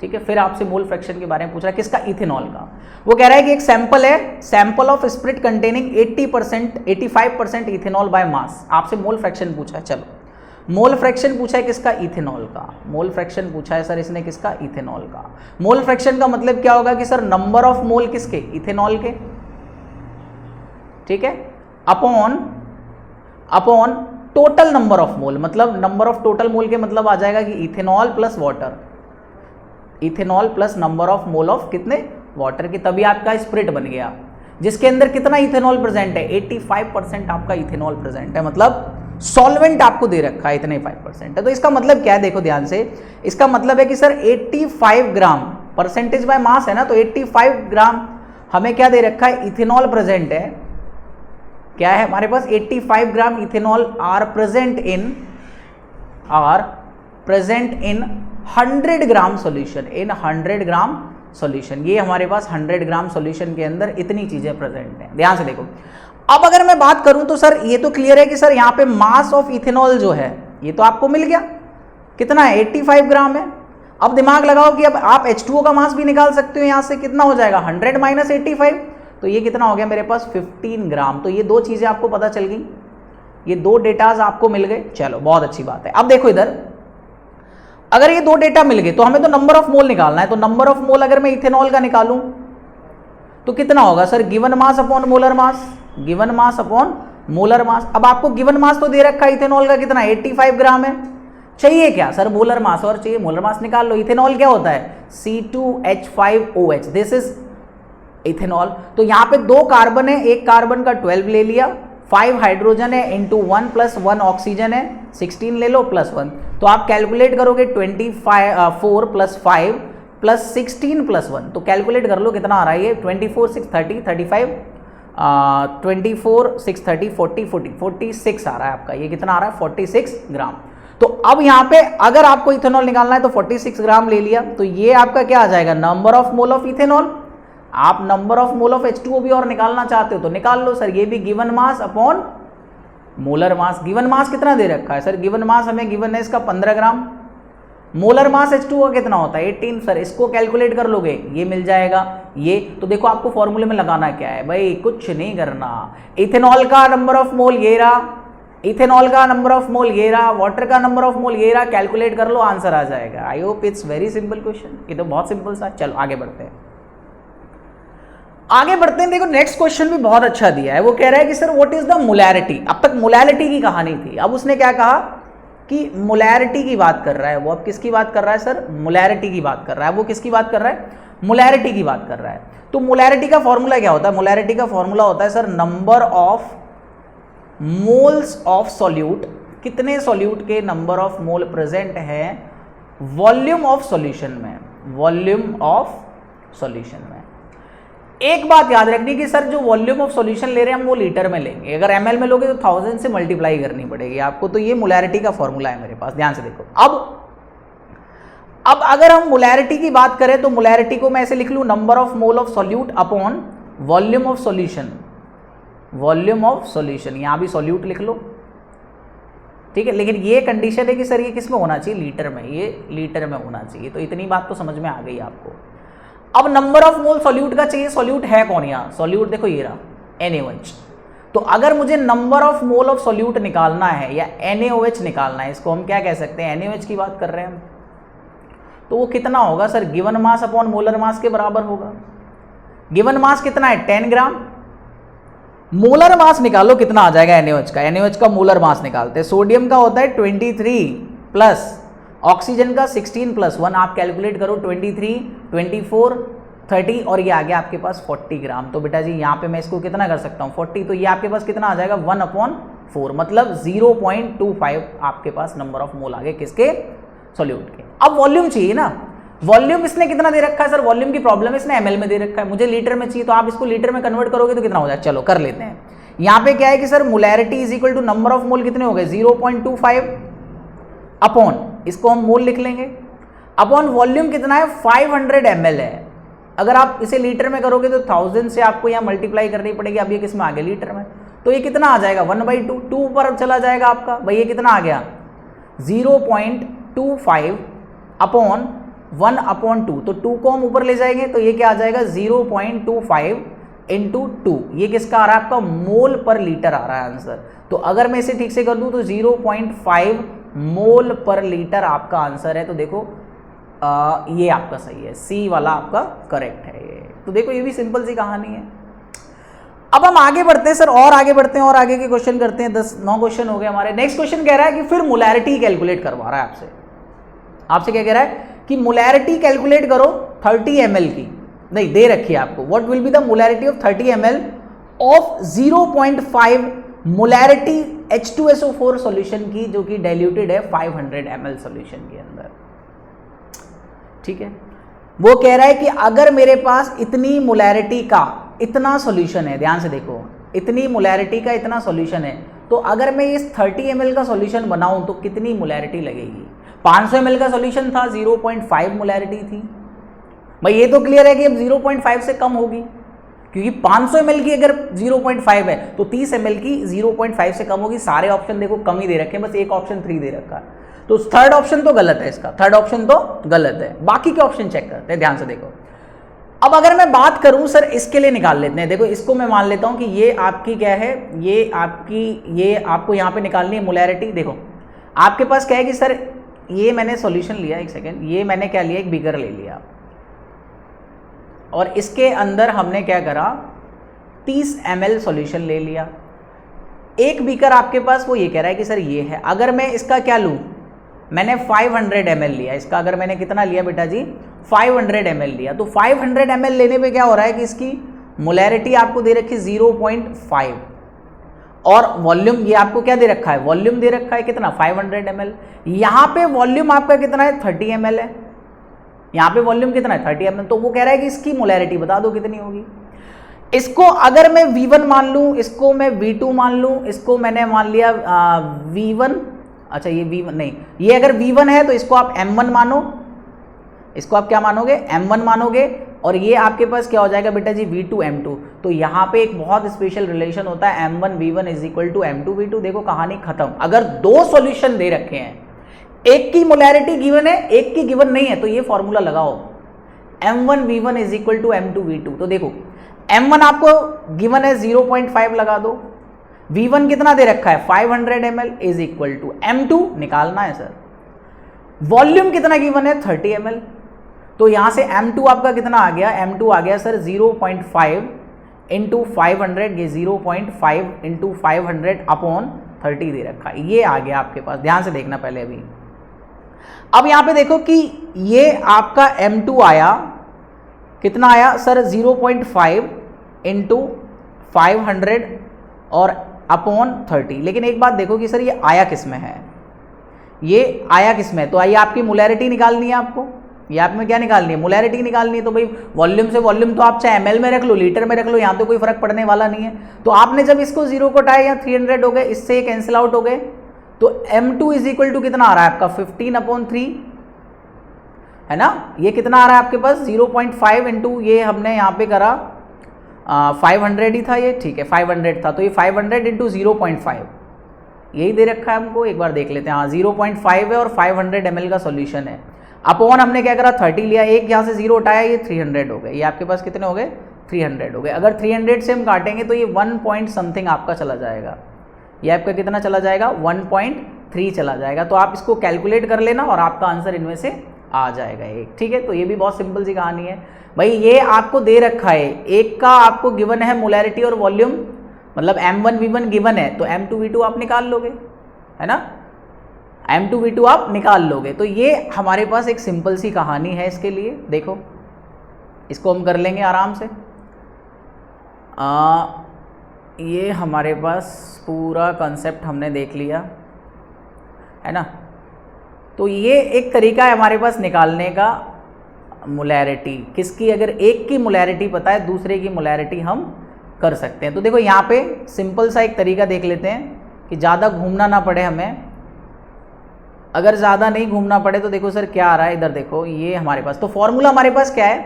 Speaker 1: ठीक है, फिर आपसे मोल फ्रैक्शन के बारे में पूछ रहा है, किसका, इथेनॉल का। वो कह रहा है कि एक सैंपल है, sample of spirit containing 85% ethanol by mass, आपसे मोल फ्रैक्शन पूछा है। चलो मोल फ्रैक्शन पूछा है किसका, इथेनॉल का। मोल फ्रैक्शन पूछा है सर इसने किसका, इथेनॉल का। मोल फ्रैक्शन का मतलब क्या होगा कि सर नंबर ऑफ मोल किसके, इथेनॉल के, ठीक है, अपॉन टोटल नंबर ऑफ मोल, मतलब नंबर ऑफ टोटल मोल के मतलब आ जाएगा कि ethanol plus water, ethanol plus number of mole of कितने, वाटर के, तभी आपका स्प्रिट बन गया, जिसके अंदर कितना इथेनॉल प्रेजेंट है 85% आपका इथेनॉल प्रेजेंट है, मतलब सॉल्वेंट आपको दे रखा है इतने 5% है। तो इसका मतलब क्या है, देखो ध्यान से, इसका मतलब है कि sir 85 gram, percentage by mass है ना, तो 85 ग्राम हमें क्या दे रखा है, इथेनॉल प्रेजेंट है। क्या है हमारे पास 85 gram ethanol are present in 100 gram solution, in 100 gram solution. ये हमारे पास 100 ग्राम सॉल्यूशन के अंदर इतनी चीजें प्रेजेंट हैं। ध्यान से देखो, अब अगर मैं बात करूं तो सर ये तो क्लियर है कि सर यहां पे मास ऑफ इथेनॉल जो है ये तो आपको मिल गया, कितना है 85 ग्राम है। अब दिमाग लगाओ कि अब आप H2O का मास भी निकाल सकते हो, यहां से कितना हो जाएगा 100 माइनस 85, तो ये कितना हो गया मेरे पास 15 ग्राम। तो ये दो चीजें आपको पता चल गई, ये दो डेटाज आपको मिल गए। चलो बहुत अच्छी बात है। अब देखो इधर, अगर ये दो डेटा मिल गए तो हमें तो नंबर ऑफ मोल निकालना है। तो नंबर ऑफ मोल अगर मैं इथेनॉल का निकालूं तो कितना होगा sir, given mass upon molar मास, गिवन मास अपॉन मोलर मास। अब आपको गिवन मास तो दे रखा है इथेनॉल का कितना 85 ग्राम है, चाहिए क्या सर मोलर मास, और चाहिए मोलर मास निकाल लो। इथेनॉल क्या होता है C2H5OH, दिस इज इथेनॉल। तो यहां पे दो कार्बन है, एक कार्बन का 12 ले लिया, 5 हाइड्रोजन है इंटू 1 प्लस 1 ऑक्सीजन है 16 ले लो प्लस 1, तो आप कैलकुलेट करोगे 24 प्लस 5 प्लस 16 प्लस 1, तो कैलकुलेट कर लो कितना आ रहा है ये 24 6 30 35 24 6 30 40 40 46 आ रहा है आपका, ये कितना आ रहा है 46 ग्राम। तो अब यहाँ पे अगर आपको इथेनॉल निकालना है तो 46 ग्राम ले लिया, तो ये आपका क्या आ जाएगा number of mole of ethanol. आप number of mole of H2O भी और निकालना चाहते हो तो निकाल लो सर, ये भी गिवन मास अपॉन मोलर मास। गिवन मास कितना दे रखा है सर, गिवन मास हमें गिवन है इसका 15 ग्राम, मोलर मास H2O का कितना होता है 18 सर, इसको कैलकुलेट कर लोगे ये मिल जाएगा ये। तो देखो आपको फॉर्मूले में लगाना क्या है भाई, कुछ नहीं करना, इथेनॉल का नंबर ऑफ मोल ये रहा, इथेनॉल का नंबर ऑफ मोल ये रहा, वाटर का नंबर ऑफ मोल ये रहा, कैलकुलेट कर लो आंसर आ जाएगा। I hope it's very simple question, ये तो बहुत सिंपल सा। चलो आगे बढ़ते हैं, आगे बढ़ते हैं। देखो नेक्स्ट क्वेश्चन भी बहुत अच्छा दिया है, वो कह रहा है कि sir what is the molarity. अब तक मोलैरिटी की कहानी थी, अब उसने क्या कहा कि मोलैरिटी की बात कर रहा है वो। अब किसकी बात कर रहा है सर, मोलैरिटी की बात कर रहा है वो। किसकी बात कर रहा है, मोलैरिटी की बात कर रहा है। तो मोलैरिटी का फॉर्मूला क्या होता है, मोलैरिटी का फॉर्मूला होता है sir number of moles of solute, कितने सॉल्यूट के नंबर ऑफ मोल प्रेजेंट है वॉल्यूम ऑफ सॉल्यूशन में, वॉल्यूम ऑफ सॉल्यूशन में। एक बात याद रखनी कि सर जो वॉल्यूम ऑफ सॉल्यूशन ले रहे हैं हम वो लीटर में लेंगे, अगर ml में लोगे तो 1000 से मल्टीप्लाई करनी पड़ेगी आपको। तो ये मोलैरिटी का फॉर्मूला है मेरे पास, ध्यान से देखो। अब अगर हम मोलैरिटी की बात करें तो मोलैरिटी को मैं ऐसे लिख लूं number of mole of solute upon volume of solution, volume of solution, यहां भी सॉल्यूट लिख लो, ठीक है। लेकिन ये कंडीशन है कि सर ये किस में होना चाहिए, लीटर में, ये लीटर में होना चाहिए। तो इतनी बात तो समझ में आ गई आपको। अब नंबर ऑफ मोल सॉल्यूट का चाहिए, सॉल्यूट है कौन यहाँ, सॉल्यूट देखो ये रहा NaOH। तो अगर मुझे number of mole of solute निकालना है या NaOH निकालना है, इसको हम क्या कह सकते हैं, NaOH की बात कर रहे हैं हम, तो वो कितना होगा sir, given mass upon molar मास के बराबर होगा। गिवन मास कितना है 10 ग्राम, मोलर मास निकालो कितना आ जाएगा NaOH का, NaOH का मोलर मास निकालते हैं। सोडियम का होता है 23 प्लस ऑक्सीजन का 16 प्लस 1, आप कैलकुलेट करो 23 24 30 और ये आ गया आपके पास 40 ग्राम। तो बेटा जी यहाँ पे मैं इसको कितना कर सकता हूँ 40, तो ये आपके पास कितना आ जाएगा 1/4, मतलब 0.25 आपके पास नंबर ऑफ मोल आ गए किसके, सॉल्यूट के। अब वॉल्यूम चाहिए ना, वॉल्यूम इसने कितना दे रखा है सर, वॉल्यूम की प्रॉब्लम इसने ml में दे रखा है, मुझे लीटर में चाहिए, तो आप इसको लीटर में कन्वर्ट करोगे तो कितना हो जाए, चलो कर लेते हैं। यहाँ पे क्या है कि sir molarity is equal to number of mole कितने हो गए 0.25 अपॉन, इसको हम मोल लिख लेंगे, अपॉन वॉल्यूम कितना है 500 ml है। अगर आप इसे लीटर में करोगे तो 1000 से आपको यहाँ मल्टीप्लाई करनी पड़ेगी। अब ये किस में आ गया, लीटर में, तो ये कितना आ जाएगा 1/2, 2 पर चला जाएगा आपका भाई, ये कितना आ गया 0.25 अपॉन 1/2, तो 2 को हम ऊपर ले जाएंगे तो ये क्या आ जाएगा 0.25 इंटू 2, ये किसका आ रहा है आपका मोल पर लीटर आ रहा है आंसर। तो अगर मैं इसे ठीक से कर दूं तो 0.5 मोल पर लीटर आपका आंसर है। तो देखो ये आपका सही है, सी वाला आपका करेक्ट है ये। तो देखो ये भी सिंपल सी कहानी है। अब हम आगे बढ़ते हैं सर, और आगे बढ़ते हैं और आगे के क्वेश्चन करते हैं। 9 क्वेश्चन हो गए हमारे। नेक्स्ट क्वेश्चन कह रहा है कि फिर मोलैरिटी कैलकुलेट करवा रहा है आपसे क्या कह रहा है कि मोलैरिटी कैलकुलेट करो 30 ml की, नहीं दे रखी है आपको, what will be the molarity of 30 ml of 0.5 molarity H2SO4 solution की, जो कि डाइल्यूटेड है 500 ml सॉल्यूशन के अंदर, ठीक है। वो कह रहा है कि अगर मेरे पास इतनी मोलैरिटी का इतना सॉल्यूशन है, ध्यान से देखो, इतनी मोलैरिटी का इतना सॉल्यूशन है, तो अगर मैं इस 30 ml का सॉल्यूशन बनाऊं तो कितनी मोलैरिटी लगेगी। 500 ml का सॉल्यूशन था, 0.5 मोलैरिटी थी भाई, ये तो क्लियर है कि अब 0.5 से कम होगी, क्योंकि 500 ml की अगर 0.5 है तो 30 ml की 0.5 से कम होगी। सारे ऑप्शन देखो कम ही दे रखे हैं, बस एक ऑप्शन 3 दे रखा है, तो थर्ड ऑप्शन तो गलत है, इसका थर्ड ऑप्शन तो गलत है। बाकी के ऑप्शन चेक करते हैं, ध्यान से देखो। अब अगर मैं बात करूं सर, इसके लिए निकाल लेते हैं। देखो इसको मैं मान लेता हूं कि ये आपकी क्या है, ये आपको यहां पे निकालनी है मोलैरिटी। देखो आपके पास क्या है कि सर ये मैंने सॉल्यूशन लिया, एक सेकेंड, ये मैंने क्या लिया, एक बीकर ले लिया और इसके अंदर हमने क्या करा 30 ml सॉल्यूशन ले लिया। एक बीकर आपके पास वो ये कह रहा है कि सर ये है, अगर मैं इसका क्या लूँ, मैंने 500 ml लिया, इसका अगर मैंने कितना लिया बेटा जी 500 ml लिया, तो 500 ml लेने पे क्या हो रहा है कि इसकी मोलैरिटी आपको दे रखी 0.5 और वॉल्यूम ये आपको क्या दे रखा है, वॉल्यूम दे रखा है कितना 500 ml। यहाँ पे वॉल्यूम आपका कितना है 30 ml है, यहाँ पे वॉल्यूम कितना है 30 ml, तो वो कह रहा है कि इसकी मोलैरिटी बता दो कितनी होगी। इसको अगर मैं V1 मान लूँ, इसको मैं V2 मान लूँ, इसको मैंने मान लिया V1, अच्छा ये V1 नहीं, ये अगर V1 है तो इसको आप M1 मानो, इसको आप क्या मानोगे M1 मानोगे, और ये आपके पास क्या हो जाएगा बेटा जी V2 M2। तो यहाँ पे एक बहुत स्पेशल रिलेशन होता है M1 V1 is equal to M2 V2। देखो कहानी खत्म। अगर दो सॉल्यूशन दे रखे हैं, एक की मोलैरिटी गिवन है, एक की गिवन नहीं है, तो ये फॉर्मूला लगाओ M1 V1 is equal to M2 V2। तो देखो M1 आपको गिवन है 0.5 लगा दो, V1 कितना दे रखा है 500 ml is equal to M2 निकालना है सर, वॉल्यूम कितना गिवन है 30 ml। तो यहां से M2 आपका कितना आ गया, M2 आ गया सर 0.5 इंटू 500, ये 0.5 इंटू 500 अपॉन 30 दे रखा है, ये आ गया आपके पास। ध्यान से देखना पहले अभी। अब यहां पे देखो कि ये आपका M2 आया, कितना आया सर 0.5 इंटू 500 और अपॉन 30। लेकिन एक बात देखो कि सर ये आया किस में है, ये आया किस में है, तो आइए आपकी मोलैरिटी निकालनी है आपको। ये आप में क्या निकालनी है, मोलैरिटी निकालनी है। तो भाई वॉल्यूम से वॉल्यूम तो आप चाहे ml में रख लो, लीटर में रख लो, यहाँ तो कोई फर्क पड़ने वाला नहीं है। तो आपने जब इसको 0 को हटाया, यहाँ 300 हो गए, इससे ये कैंसिल आउट हो गए, तो M2 इज इक्वल टू कितना आ रहा है आपका 15/3 है ना। ये कितना आ रहा है आपके पास 0.5 इंटू, ये हमने यहाँ पे करा 500 ही था ये, ठीक है 500 था, तो ये 500 इंटू 0.5 यही दे रखा है हमको। एक बार देख लेते हैं, हाँ 0.5 है और 500 ml का सॉल्यूशन है। अपॉन हमने क्या करा 30 लिया, एक यहाँ से 0 उठाया, ये 300 हो गए। ये आपके पास कितने हो गए 300 हो गए। अगर 300 से हम काटेंगे तो ये 1 पॉइंट समथिंग आपका चला जाएगा, ये आपका कितना चला जाएगा 1.3 चला जाएगा। तो आप इसको कैलकुलेट कर लेना और आपका आंसर इनमें से आ जाएगा एक, ठीक है। तो ये भी बहुत सिंपल सी कहानी है भाई। ये आपको दे रखा है, एक का आपको गिवन है मोलैरिटी और वॉल्यूम, मतलब M1 V1 गिवन है, तो M2 V2 आप निकाल लोगे, है ना, M2 V2 आप निकाल लोगे। तो ये हमारे पास एक सिंपल सी कहानी है इसके लिए। देखो इसको हम कर लेंगे आराम से। ये हमारे पास पूरा कॉन्सेप्ट हमने देख लिया, है ना। तो ये एक तरीका है हमारे पास निकालने का मोलैरिटी, किसकी, अगर एक की मोलैरिटी पता है दूसरे की मोलैरिटी हम कर सकते हैं। तो देखो यहाँ पे सिंपल सा एक तरीका देख लेते हैं कि ज़्यादा घूमना ना पड़े हमें। अगर ज़्यादा नहीं घूमना पड़े तो देखो सर क्या आ रहा है, इधर देखो ये हमारे पास, तो फॉर्मूला हमारे पास क्या है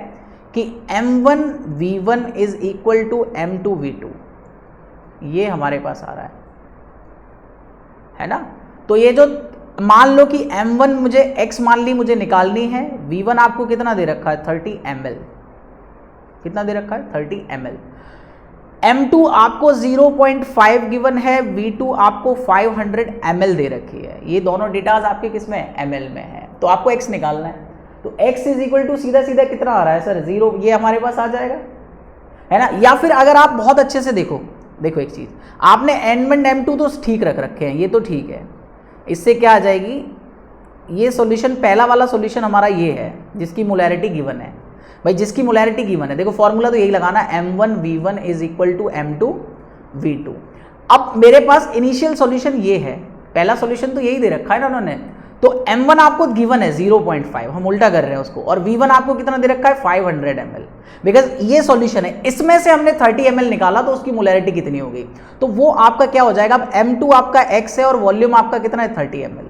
Speaker 1: कि M1 V1 is equal to M2 V2, ये हमारे पास आ रहा है ना। तो ये जो मान लो कि M1 मुझे X मान ली मुझे निकालनी है, V1 आपको कितना दे रखा है 30 ml, कितना दे रखा है 30 ml। M2 आपको 0.5 गिवन है, V2 आपको 500 ml दे रखी है। ये दोनों डेटाज आपके किस में है ml में है, तो आपको X निकालना है। तो X इज इक्वल टू सीधा सीधा कितना आ रहा है सर 0, ये हमारे पास आ जाएगा, है ना। या फिर अगर आप बहुत अच्छे से देखो एक चीज, आपने M1 M2 तो ठीक रख रखे हैं, ये तो ठीक है, इससे क्या आ जाएगी, ये सॉल्यूशन पहला वाला सॉल्यूशन हमारा ये है जिसकी मोलैरिटी गिवन है। भाई जिसकी मोलैरिटी गिवन है, देखो फॉर्मूला तो यही लगाना, M1 V1 is equal to M2 V2। अब मेरे पास इनिशियल सॉल्यूशन ये है, पहला सॉल्यूशन तो यही दे रखा है ना उन्होंने, तो M1 आपको गिवन है 0.5, हम उल्टा कर रहे हैं उसको, और V1 आपको कितना दे रखा है 500 ml, बिकॉज ये सॉल्यूशन है, इसमें से हमने 30 ml निकाला तो उसकी मोलैरिटी कितनी हो गई, तो वो आपका क्या हो जाएगा। अब M2 आपका X है और वॉल्यूम आपका कितना है 30 ml।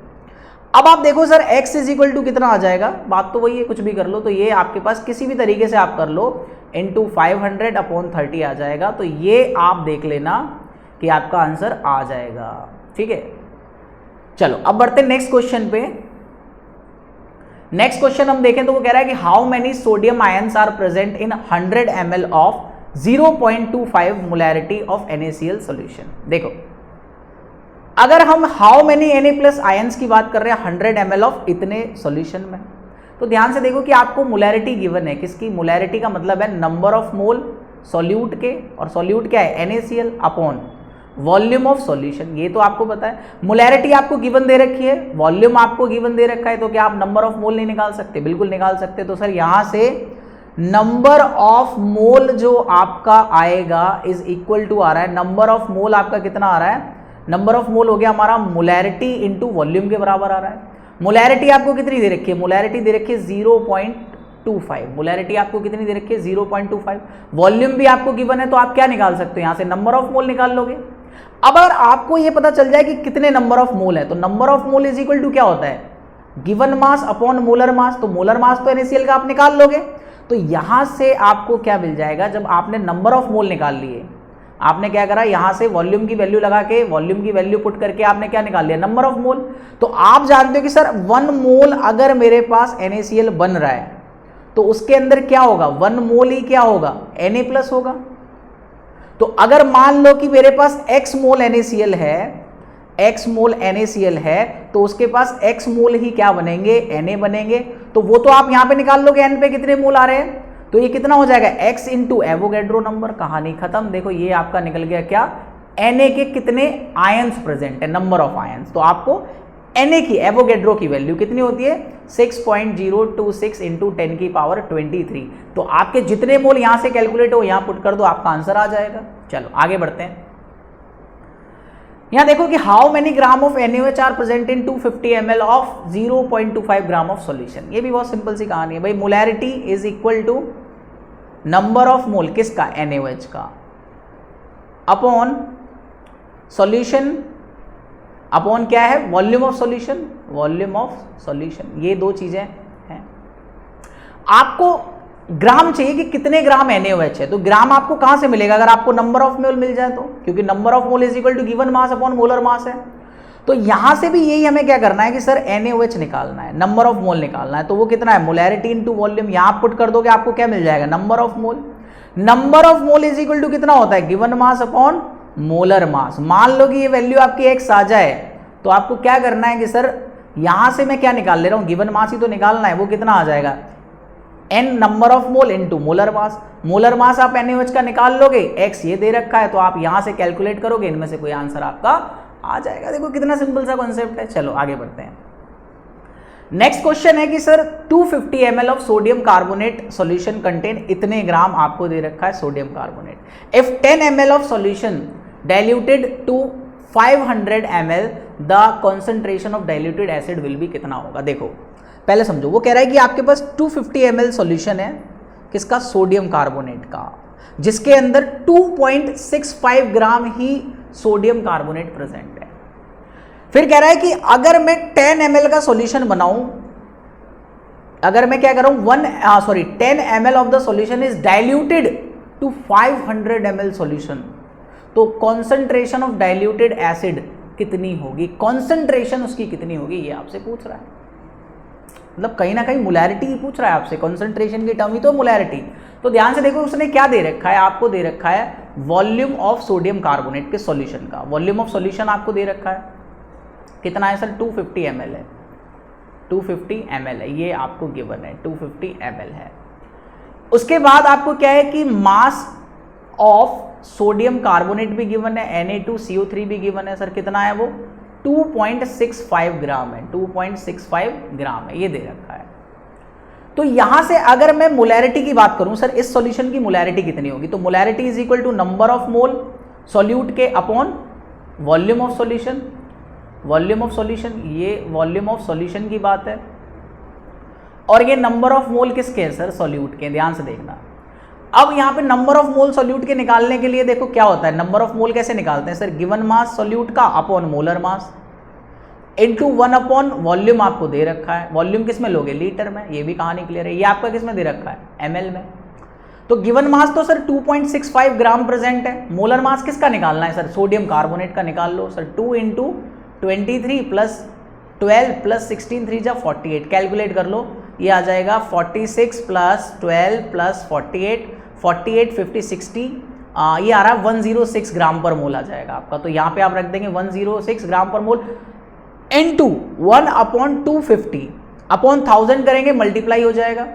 Speaker 1: अब आप देखो sir X is equal to कितना आ जाएगा, बात तो वही है, कुछ भी कर लो, तो ये आपके पास किसी भी तरीके से आप कर लो, इंटू 500 अपॉन 30 आ जाएगा। तो ये आप देख लेना कि आपका आंसर आ जाएगा, ठीक है। चलो अब बढ़ते हैं नेक्स्ट क्वेश्चन पे। नेक्स्ट क्वेश्चन हम देखें तो वो कह रहा है कि how many sodium ions are present in 100 ml of 0.25 molarity of NaCl solution. देखो अगर हम हाउ मेनी Na+ आयंस की बात कर रहे हैं 100 ml ऑफ इतने सॉल्यूशन में, तो ध्यान से देखो कि आपको मोलैरिटी गिवन है, किसकी मोलैरिटी का मतलब है नंबर ऑफ मोल सॉल्यूट के, और सॉल्यूट क्या है NaCl upon volume of solution, ये तो आपको पता है। मोलैरिटी आपको गिवन दे रखी है, वॉल्यूम आपको गिवन दे रखा है, तो क्या आप नंबर ऑफ मोल नहीं निकाल सकते, बिल्कुल निकाल सकते। तो सर यहां से नंबर ऑफ मोल जो आपका आएगा इज इक्वल टू आ रहा है, नंबर ऑफ मोल आपका कितना आ रहा है, नंबर ऑफ मोल हो गया हमारा मोलैरिटी इंटू वॉल्यूम के बराबर आ रहा है। मोलैरिटी आपको कितनी दे रखी है, मोलैरिटी दे रखी है 0.25। मोलैरिटी आपको कितनी दे रखी है 0.25। वॉल्यूम भी आपको गिवन है, तो आप क्या निकाल सकते हो यहां से नंबर ऑफ मोल निकाल लोगे। अब अगर आपको ये पता चल जाए कि कितने नंबर ऑफ मोल है, तो number of mole is equal to क्या होता है given mass upon molar mass. तो मोलर मास तो NaCl का आप निकाल लोगे, तो यहां से आपको क्या मिल जाएगा, जब आपने नंबर ऑफ मोल निकाल लिए, आपने क्या करा यहां से वॉल्यूम की वैल्यू लगा के वॉल्यूम की वैल्यू पुट करके आपने क्या निकाल लिया नंबर ऑफ मोल। तो आप जानते हो कि सर 1 मोल अगर मेरे पास NaCl बन रहा है तो उसके अंदर क्या होगा 1 मोल ही क्या होगा Na+ होगा। तो अगर मान लो कि मेरे पास x मोल NaCl है, x मोल NaCl है, तो उसके पास x मोल ही क्या बनेंगे Na बनेंगे। तो वो तो आप यहां पे निकाल लोगे n पे कितने मोल आ रहे हैं, तो ये कितना हो जाएगा x इंटू एवोगैड्रो नंबर। कहानी खत्म। देखो ये आपका निकल गया क्या Na के कितने आयंस प्रेजेंट है, नंबर ऑफ आयंस। तो आपको Na की एवोगैड्रो की वैल्यू कितनी होती है 6.026 इंटू 10 की पावर 23। तो आपके जितने मोल यहां से कैलकुलेट हो यहां पुट कर दो, आपका आंसर आ जाएगा। चलो आगे बढ़ते हैं। यहां देखो कि how many gram of NaOH are present in 250 ml of 0.25 gram of solution. ये भी बहुत सिंपल सी कहानी है भाई। Molarity is equal to number of mole किसका NaOH का अपॉन सॉल्यूशन अपॉन क्या है volume of solution, volume of solution. ये दो चीजें हैं। आपको ग्राम चाहिए कि कितने ग्राम NaOH है, तो ग्राम आपको कहां से मिलेगा अगर आपको नंबर ऑफ मोल मिल जाए तो, क्योंकि number of mole is equal to given mass upon molar mass है। तो यहां से भी यही हमें क्या करना है कि सर NaOH निकालना है, नंबर ऑफ मोल निकालना है। तो वो कितना है मोलैरिटी इनटू वॉल्यूम, यहां पुट कर दोगे आपको क्या मिल जाएगा number of mole. Number of mole is equal to कितना होता है given mass upon molar mass. मान लो कि ये वैल्यू आपकी x आ जाए, तो आपको क्या करना है कि सर यहां से मैं क्या निकाल ले रहा हूं गिवन मास ही तो निकालना है। वो कितना आ जाएगा n number of mole into molar mass. Molar mass आप NaOH का निकाल लोगे, x ये दे रखा है, तो आप यहां से कैलकुलेट करोगे, इनमें से कोई आंसर आपका आ जाएगा। देखो कितना सिंपल सा कॉन्सेप्ट है। चलो आगे बढ़ते हैं। नेक्स्ट क्वेश्चन है कि sir 250 ml of sodium carbonate solution contain इतने ग्राम आपको दे रखा है sodium carbonate. If 10 ml of solution diluted to 500 ml the concentration of diluted acid will be कितना होगा। देखो पहले समझो, वो कह रहा है कि आपके पास 250 ml सॉल्यूशन है किसका सोडियम कार्बोनेट का, जिसके अंदर 2.65 ग्राम ही सोडियम कार्बोनेट प्रेजेंट है। फिर कह रहा है कि अगर मैं 10 ml का सॉल्यूशन बनाऊं, अगर मैं क्या कर रहा हूं 10 ml of the solution is diluted to 500 ml solution, तो कॉन्सेंट्रेशन ऑफ डाइल्यूटेड एसिड कितनी होगी, कॉन्सेंट्रेशन उसकी कितनी होगी, ये आपसे पूछ रहा है। मतलब कहीं ना कहीं मोलैरिटी ही पूछ रहा है आपसे, कॉन्सेंट्रेशन की टर्म ही तो मोलैरिटी। तो ध्यान से देखो उसने क्या दे रखा है, आपको दे रखा है वॉल्यूम ऑफ सोडियम कार्बोनेट के सॉल्यूशन का। वॉल्यूम ऑफ सॉल्यूशन आपको दे रखा है कितना है सर 250 ml है, 250 ml है, ये आपको गिवन है 250 ml है। उसके बाद आपको क्या है कि मास ऑफ सोडियम कार्बोनेट भी गिवन है, Na2CO3 भी गिवन है। सर कितना है वो 2.65 ग्राम है, 2.65 ग्राम है, ये दे रखा है। तो यहां से अगर मैं मोलैरिटी की बात करूं, सर इस सॉल्यूशन की मोलैरिटी कितनी होगी, तो molarity is equal to number of mole solute के upon volume of solution. Volume of solution, ये वॉल्यूम ऑफ सॉल्यूशन की बात है, और ये नंबर ऑफ मोल किसके हैं सर सॉल्यूट के। ध्यान से देखना, अब यहां पे नंबर ऑफ मोल सॉल्यूट के निकालने के लिए देखो क्या होता है, नंबर ऑफ मोल कैसे निकालते हैं सर, गिवन मास सॉल्यूट का upon molar mass into 1 upon volume आपको दे रखा है। वॉल्यूम किस में लोगे लीटर में, ये भी कहानी क्लियर है। ये आपका किस में दे रखा है ml में। तो गिवन मास तो सर 2.65 ग्राम प्रेजेंट है। मोलर मास किसका निकालना है सर, सोडियम कार्बोनेट का निकाल लो सर। 2 इंटू 23 प्लस 12 प्लस 16 3 जा 48, कैलकुलेट कर लो, ये आ जाएगा 46 प्लस 12 प्लस 48 50 60, ये आ रहा है 106 ग्राम पर मोल आ जाएगा आपका। तो यहाँ पे आप रख देंगे 106 ग्राम पर मोल इनटू 1 अपॉन 250 अपॉन 1000 करेंगे, मल्टीप्लाई हो जाएगा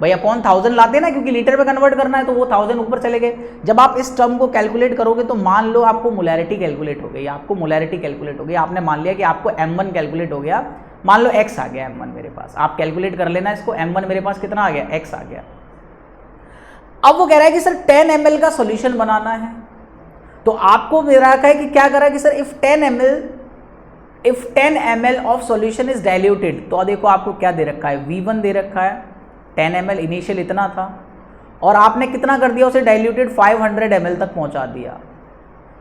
Speaker 1: भाई, अपॉन 1000 लाते हैं ना, क्योंकि लीटर पे कन्वर्ट करना है तो वो 1000 ऊपर चले गए। जब आप इस टर्म को कैलकुलेट करोगे तो मान लो आपको मोलैरिटी कैलकुलेट हो गई, आपको मोलैरिटी कैलकुलेट हो गई, आपने मान लिया कि आपको m1 कैलकुलेट हो गया, मान लो x आ गया m1 मेरे पास, आप कैलकुलेट कर लेना इसको, m1 मेरे पास कितना आ गया x आ गया। अब वो कह रहा है कि सर 10 ml का सॉल्यूशन बनाना है, तो आपको दे रखा है कि क्या करा कि sir if 10 ml of solution is diluted, तो देखो आपको क्या दे रखा है V1 दे रखा है 10 ml इनिशियल इतना था, और आपने कितना कर दिया, उसे डाइल्यूटेड 500 ml तक पहुंचा दिया,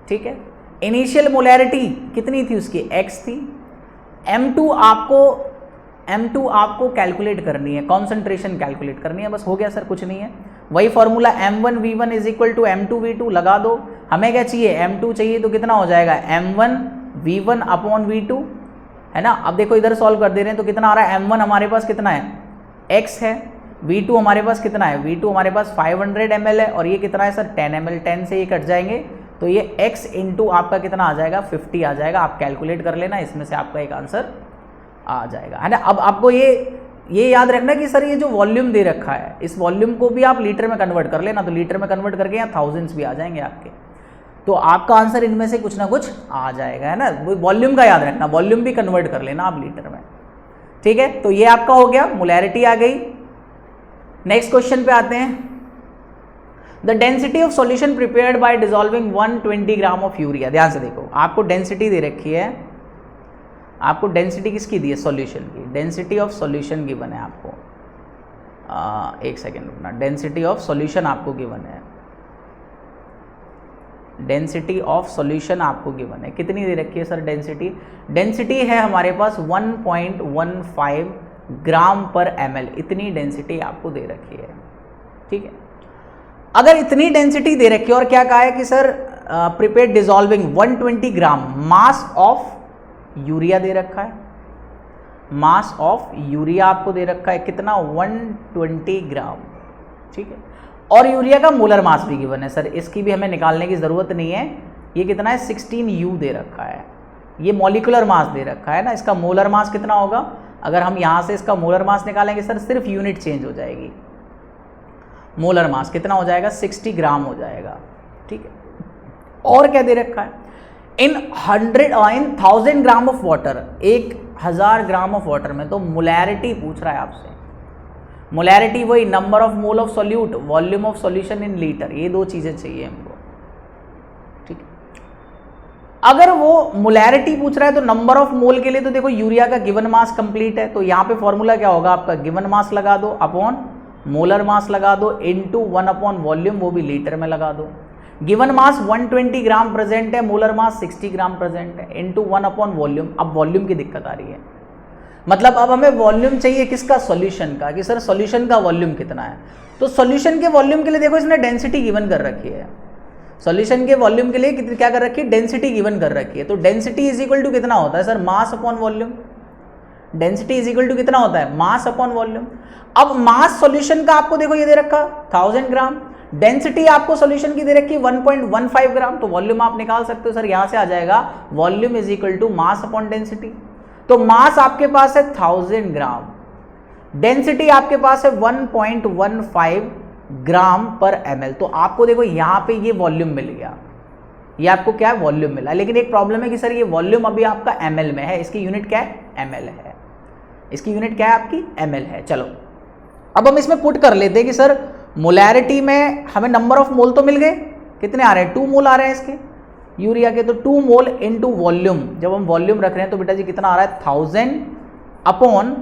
Speaker 1: ठीक है। इनिशियल मोलैरिटी कितनी थी उसकी, x थी। M2 आपको कैलकुलेट करनी है, कॉन्सेंट्रेशन कैलकुलेट करनी है, बस हो गया सर, कुछ नहीं है। वही formula M1 V1 is equal to M2 V2 लगा दो। हमें क्या चाहिए, M2 चाहिए, तो कितना हो जाएगा M1 V1 अपॉन V2, है ना। अब देखो इधर सॉल्व कर दे रहे हैं तो कितना आ रहा है, M1 हमारे पास कितना है, x है, V2 हमारे पास कितना है, V2 हमारे पास 500 ml है, और ये कितना है सर 10 ml, 10 से ये कट जाएंगे तो ये x इंटू आपका कितना आ जाएगा, 50 आ जाएगा। आप कैलकुलेट कर लेना, इसमें से आपका एक आंसर आ जाएगा, है ना। अब आपको ये याद रखना कि सर ये जो वॉल्यूम दे रखा है, इस वॉल्यूम को भी आप लीटर में कन्वर्ट कर लेना, तो लीटर में कन्वर्ट करके यहाँ थाउजेंड्स भी आ जाएंगे आपके, तो आपका आंसर इनमें से कुछ ना कुछ आ जाएगा, है ना। वॉल्यूम का याद रखना, वॉल्यूम भी कन्वर्ट कर लेना आप लीटर में, ठीक है। तो ये आपका हो गया, मोलैरिटी आ गई। नेक्स्ट क्वेश्चन पे आते हैं। The density of solution prepared by dissolving 120 gram of urea. ध्यान से देखो, आपको डेंसिटी दे रखी है, आपको डेंसिटी किसकी दी है, सॉल्यूशन की। डेंसिटी ऑफ सॉल्यूशन गिवन है आपको, एक सेकेंड रुकना, डेंसिटी ऑफ सॉल्यूशन आपको गिवन है, डेंसिटी ऑफ सॉल्यूशन आपको गिवन है। कितनी दे रखी है सर डेंसिटी, डेंसिटी है हमारे पास 1.15 ग्राम पर ml, इतनी डेंसिटी आपको दे रखी है, ठीक है। अगर इतनी डेंसिटी दे रखी है और क्या कहा है कि sir prepared dissolving 120 gram mass of urea दे रखा है, मास ऑफ यूरिया आपको दे रखा है कितना, 120 ग्राम, ठीक है। और यूरिया का मोलर मास भी गिवन है सर, इसकी भी हमें निकालने की ज़रूरत नहीं है। ये कितना है, 16U दे रखा है, ये मॉलिक्यूलर मास दे रखा है ना। इसका मोलर मास कितना होगा, अगर हम यहाँ से इसका मोलर मास निकालेंगे सर, सिर्फ यूनिट चेंज हो जाएगी, मोलर मास कितना हो जाएगा, 60 ग्राम हो जाएगा, ठीक है। और क्या दे रखा है, इन 1000 gram of water, 1000 gram of water में, तो मोलैरिटी पूछ रहा है आपसे। मोलैरिटी वही number of mole of solute, volume of solution in litre, ये दो चीजें चाहिए हमको, ठीक है। अगर वो मोलैरिटी पूछ रहा है तो नंबर ऑफ मोल के लिए तो देखो यूरिया का गिवन मास कंप्लीट है, तो यहाँ पे फॉर्मूला क्या होगा आपका, गिवन मास लगा दो अपॉन मोलर मास लगा दो इनटू 1 अपॉन वॉल्यूम, वो भी लीटर में लगा दो। गिवन मास 120 ग्राम प्रेजेंट है, मोलर मास 60 ग्राम प्रेजेंट है, इनटू 1 अपॉन वॉल्यूम। अब वॉल्यूम की दिक्कत आ रही है, मतलब अब हमें वॉल्यूम चाहिए किसका, सॉल्यूशन का, कि सर सॉल्यूशन का वॉल्यूम कितना है। तो सॉल्यूशन के वॉल्यूम के लिए देखो इसने डेंसिटी गिवन कर रखी है, सॉल्यूशन के वॉल्यूम के लिए क्या कर रखी है, डेंसिटी गिवन कर रखी है। तो डेंसिटी इज इक्वल टू कितना होता है sir, mass upon volume. Density is equal to कितना होता है, मास अपॉन वॉल्यूम। अब मास सॉल्यूशन का आपको देखो ये दे रखा 1000 ग्राम, डेंसिटी आपको सॉल्यूशन की दे रखी 1.15 ग्राम, तो वॉल्यूम आप निकाल सकते हो सर, यहां से आ जाएगा volume is equal to mass upon density. तो मास आपके पास है 1000 ग्राम, डेंसिटी आपके पास है 1.15 ग्राम पर ml। तो आपको देखो यहां पे ये वॉल्यूम मिल गया, ये आपको क्या है, वॉल्यूम मिला। लेकिन एक प्रॉब्लम है कि सर ये वॉल्यूम अभी आपका ml में है, इसकी यूनिट क्या है, ml है, इसकी यूनिट क्या है आपकी, ml है। चलो अब हम इसमें पुट कर लेते हैं कि सर मोलैरिटी में हमें नंबर ऑफ मोल तो मिल गए, कितने आ रहे हैं, 2 मोल आ रहे हैं इसके यूरिया के, तो 2 मोल इनटू वॉल्यूम, जब हम वॉल्यूम रख रहे हैं तो बेटा जी कितना आ रहा है, 1000 अपॉन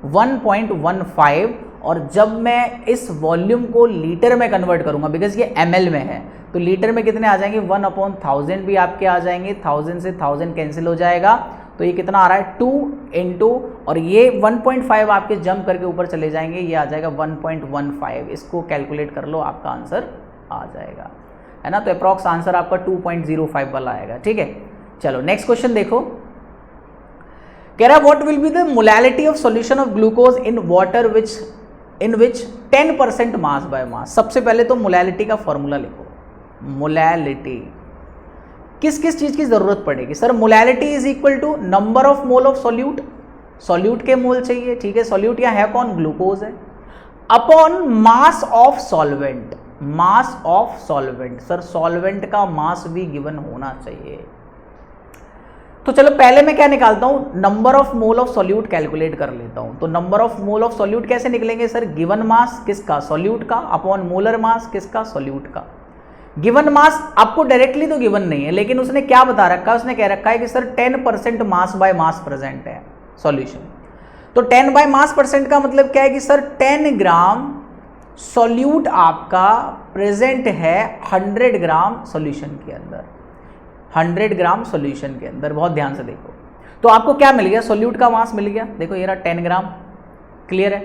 Speaker 1: 1.15, और जब मैं इस वॉल्यूम को लीटर में कन्वर्ट करूंगा, बिकॉज ये ml में है, तो लीटर में कितने आ जाएंगे, 1/1000 भी आपके आ जाएंगे, 1000 से 1000 कैंसिल हो जाएगा, तो ये कितना आ रहा है 2 इंटू, और ये 1.5 आपके जंप करके ऊपर चले जाएंगे, ये आ जाएगा 1.15। इसको कैलकुलेट कर लो, आपका आंसर आ जाएगा, है ना। तो अप्रॉक्स आंसर आपका 2.05 वाला आएगा, ठीक है। चलो नेक्स्ट क्वेश्चन देखो, कह रहा है what will be the molality of solution of glucose in water in which 10% mass by mass. सबसे पहले तो मोलैलिटी का फॉर्मूला लिखो, मोलैलिटी किस किस चीज की जरूरत पड़ेगी sir, molality is equal to number of mole of solute, solute के मोल चाहिए, ठीक है, सॉल्यूट यहाँ है कौन, ग्लूकोज है, upon mass of solvent, mass of solvent, sir solvent का मास भी गिवन होना चाहिए। तो चलो पहले मैं क्या निकालता हूं, number of mole of solute calculate कर लेता हूं। तो number of mole of solute कैसे निकलेंगे सर, गिवन मास किसका, सॉल्यूट का, अपॉन मोलर मास किसका, सॉल्यूट का। गिवन मास आपको डायरेक्टली तो गिवन नहीं है, लेकिन उसने क्या बता रखा है, उसने कह रखा है कि sir 10% mass by mass present है सॉल्यूशन। तो 10 बाय मास परसेंट का मतलब क्या है कि सर 10 ग्राम सॉल्यूट आपका प्रेजेंट है 100 ग्राम सॉल्यूशन के अंदर, 100 ग्राम सॉल्यूशन के अंदर। बहुत ध्यान से देखो, तो आपको क्या मिल गया, सॉल्यूट का मास मिल गया। देखो ये रहा 10 ग्राम, क्लियर है।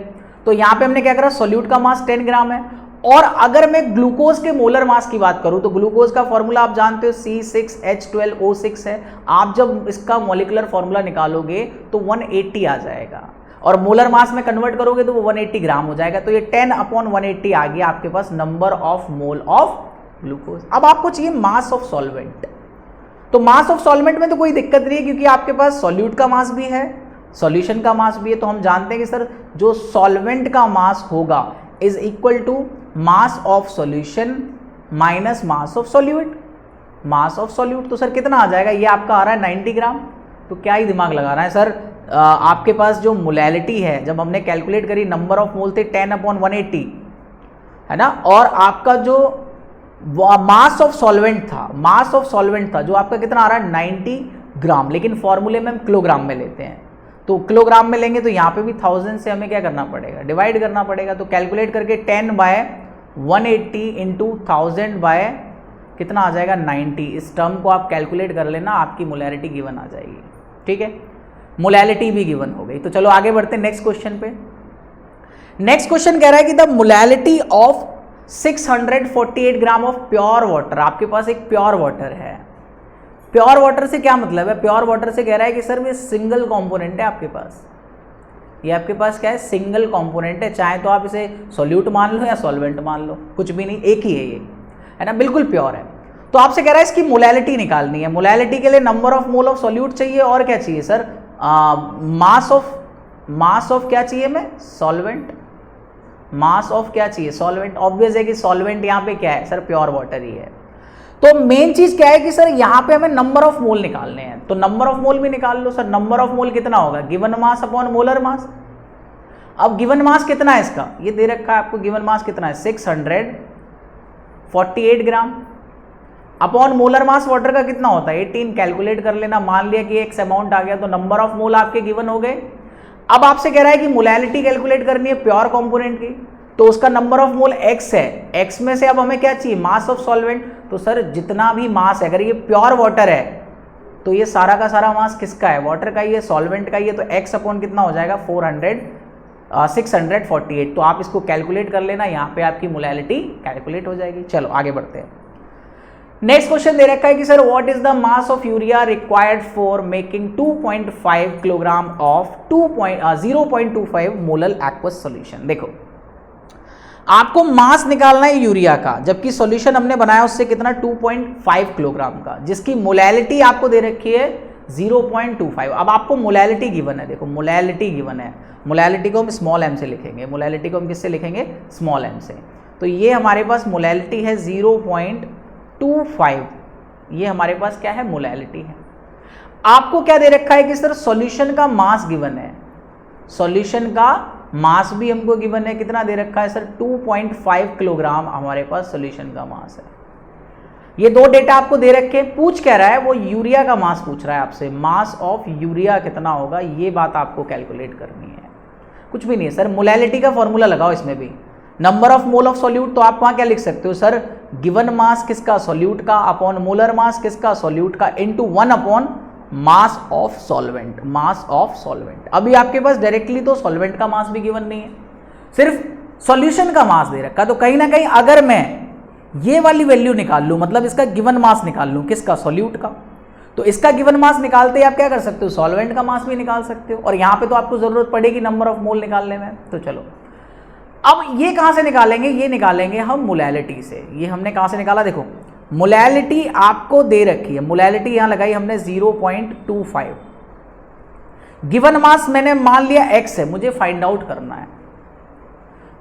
Speaker 1: तो यहां पे हमने क्या करा, सॉल्यूट का मास 10 ग्राम है। और अगर मैं ग्लूकोज के मोलर मास की बात करूं तो ग्लूकोज का फॉर्मूला आप जानते हो C6H12O6 है। आप जब इसका मॉलिक्यूलर फॉर्मूला निकालोगे तो 180 आ जाएगा, और मोलर मास में कन्वर्ट करोगे तो वो 180 ग्राम हो जाएगा। तो ये 10/180 आ गया आपके पास number of mole of glucose. अब आपको चाहिए मास ऑफ सॉल्वेंट। तो मास ऑफ सॉल्वेंट में तो कोई दिक्कत नहीं है, क्योंकि आपके पास सॉल्यूट का मास भी है, सॉल्यूशन का मास भी है। तो हम जानते हैं कि सर जो सॉल्वेंट का मास होगा is equal to mass of solution minus mass of solute, mass of solute. तो सर कितना आ जाएगा, ये आपका आ रहा है 90 ग्राम। तो क्या ही दिमाग लगा रहा है सर, आपके पास जो मोलैलिटी है, जब हमने कैलकुलेट करी नंबर ऑफ मोल थे 10/180 है ना, और आपका जो मास ऑफ सॉल्वेंट था, मास ऑफ सॉल्वेंट था जो आपका कितना आ रहा है 90 ग्राम, लेकिन फॉर्मूले में हम किलोग्राम में लेते हैं। तो किलोग्राम में लेंगे तो यहाँ पे भी 1000 से हमें क्या करना पड़ेगा, डिवाइड करना पड़ेगा। तो कैलकुलेट करके 10/180 इंटू 1000 बाय कितना आ जाएगा 90। इस टर्म को आप कैलकुलेट कर लेना, आपकी मोलैलिटी गिवन आ जाएगी। ठीक है, मोलैलिटी भी गिवन हो गई। तो चलो आगे बढ़ते हैं नेक्स्ट क्वेश्चन पे। नेक्स्ट क्वेश्चन कह रहा है कि the molality of 648 gram of pure water. आपके पास एक प्योर वाटर है। प्योर वाटर से क्या मतलब है, प्योर वाटर से कह रहा है कि सर ये सिंगल कंपोनेंट है आपके पास, ये आपके पास क्या है सिंगल कंपोनेंट है। चाहे तो आप इसे सॉल्यूट मान लो या सॉल्वेंट मान लो, कुछ भी नहीं, एक ही है ये, है ना, बिल्कुल प्योर है। तो आपसे कह रहा है इसकी मोलैलिटी निकालनी है। मोलैलिटी के लिए number of mole of solute चाहिए, और क्या चाहिए सर, मास ऑफ क्या चाहिए हमें, सॉल्वेंट। मास ऑफ क्या चाहिए, सॉल्वेंट। ऑब्वियस है कि सॉल्वेंट यहाँ पे क्या है सर, प्योर वाटर ही है। तो मेन चीज क्या है कि सर यहाँ पे हमें नंबर ऑफ मोल निकालने हैं। तो नंबर ऑफ मोल भी निकाल लो सर। नंबर ऑफ मोल कितना होगा, गिवन मास अपॉन मोलर मास। अब गिवन मास कितना है इसका, ये दे रखा है आपको, गिवन मास कितना है 648 ग्राम अपॉन मोलर मास वाटर का कितना होता है 18। कैलकुलेट कर लेना। मान लिया कि एक्स अमाउंट आ गया, तो नंबर ऑफ मोल आपके गिवन हो गए। अब आपसे कह रहा है कि मोलैलिटी कैलकुलेट करनी है प्योर कंपोनेंट की, तो उसका नंबर ऑफ मोल x है। x में से अब हमें क्या चाहिए, मास ऑफ सॉल्वेंट। तो सर जितना भी मास है, अगर ये प्योर वाटर है तो ये सारा का सारा मास किसका है, वाटर का ही है, सॉल्वेंट का ही है। तो x अपॉन कितना हो जाएगा 648। तो आप इसको कैलकुलेट कर लेना, यहाँ पे आपकी मोलैलिटी कैलकुलेट हो जाएगी। चलो आगे बढ़ते हैं। नेक्स्ट क्वेश्चन दे रखा है कि sir what is the mass of urea required for making 2.5 kilogram of 0.25 molar aqueous solution. देखो आपको मास निकालना है यूरिया का, जबकि सॉल्यूशन हमने बनाया उससे कितना 2.5 किलोग्राम का, जिसकी मोलैलिटी आपको दे रखी है 0.25। अब आपको मोलैलिटी गिवन है, देखो मोलैलिटी गिवन है। मोलैलिटी को हम स्मॉल m से लिखेंगे, मोलैलिटी को हम किससे लिखेंगे, स्मॉल m से। तो ये हमारे पास मोलैलिटी है 0.25, ये हमारे पास क्या है, मोलैलिटी है। आपको क्या दे रखा है कि सर सॉल्यूशन का मास गिवन है, सॉल्यूशन का मास भी हमको गिवन है, कितना दे रखा है सर 2.5 किलोग्राम हमारे पास सॉल्यूशन का मास है। ये दो डेटा आपको दे रखे, पूछ क्या रहा है वो यूरिया का मास पूछ रहा है आपसे, मास ऑफ यूरिया कितना होगा, ये बात आपको कैलकुलेट करनी है। कुछ भी नहीं है सर, मोलैलिटी का फॉर्मूला लगाओ इसमें भी, number of mole of solute. तो आप वहां क्या लिख सकते हो सर, गिवन मास किसका, सॉल्यूट का, अपॉन मोलर मास किसका, सॉल्यूट का, into 1 upon mass of solvent, mass of solvent. अभी आपके पास डायरेक्टली तो सॉल्वेंट का मास भी गिवन नहीं है, सिर्फ सॉल्यूशन का मास दे रखा। तो कहीं ना कहीं अगर मैं ये वाली वैल्यू निकाल लूं, मतलब इसका गिवन मास निकाल लूं, किसका, सॉल्यूट का, तो इसका गिवन मास निकालते ही आप क्या कर सकते हो, सॉल्वेंट का मास भी निकाल सकते हो। और यहां पे तो आपको जरूरत पड़ेगी नंबर ऑफ मोल निकालने में। तो चलो अब ये कहां से निकालेंगे, ये निकालेंगे हम मोलैलिटी से। ये हमने कहां से निकाला, देखो मोलैलिटी आपको दे रखी है, मोलैलिटी यहां लगाई हमने 0.25। गिवन मास मैंने मान लिया x है, मुझे फाइंड आउट करना है।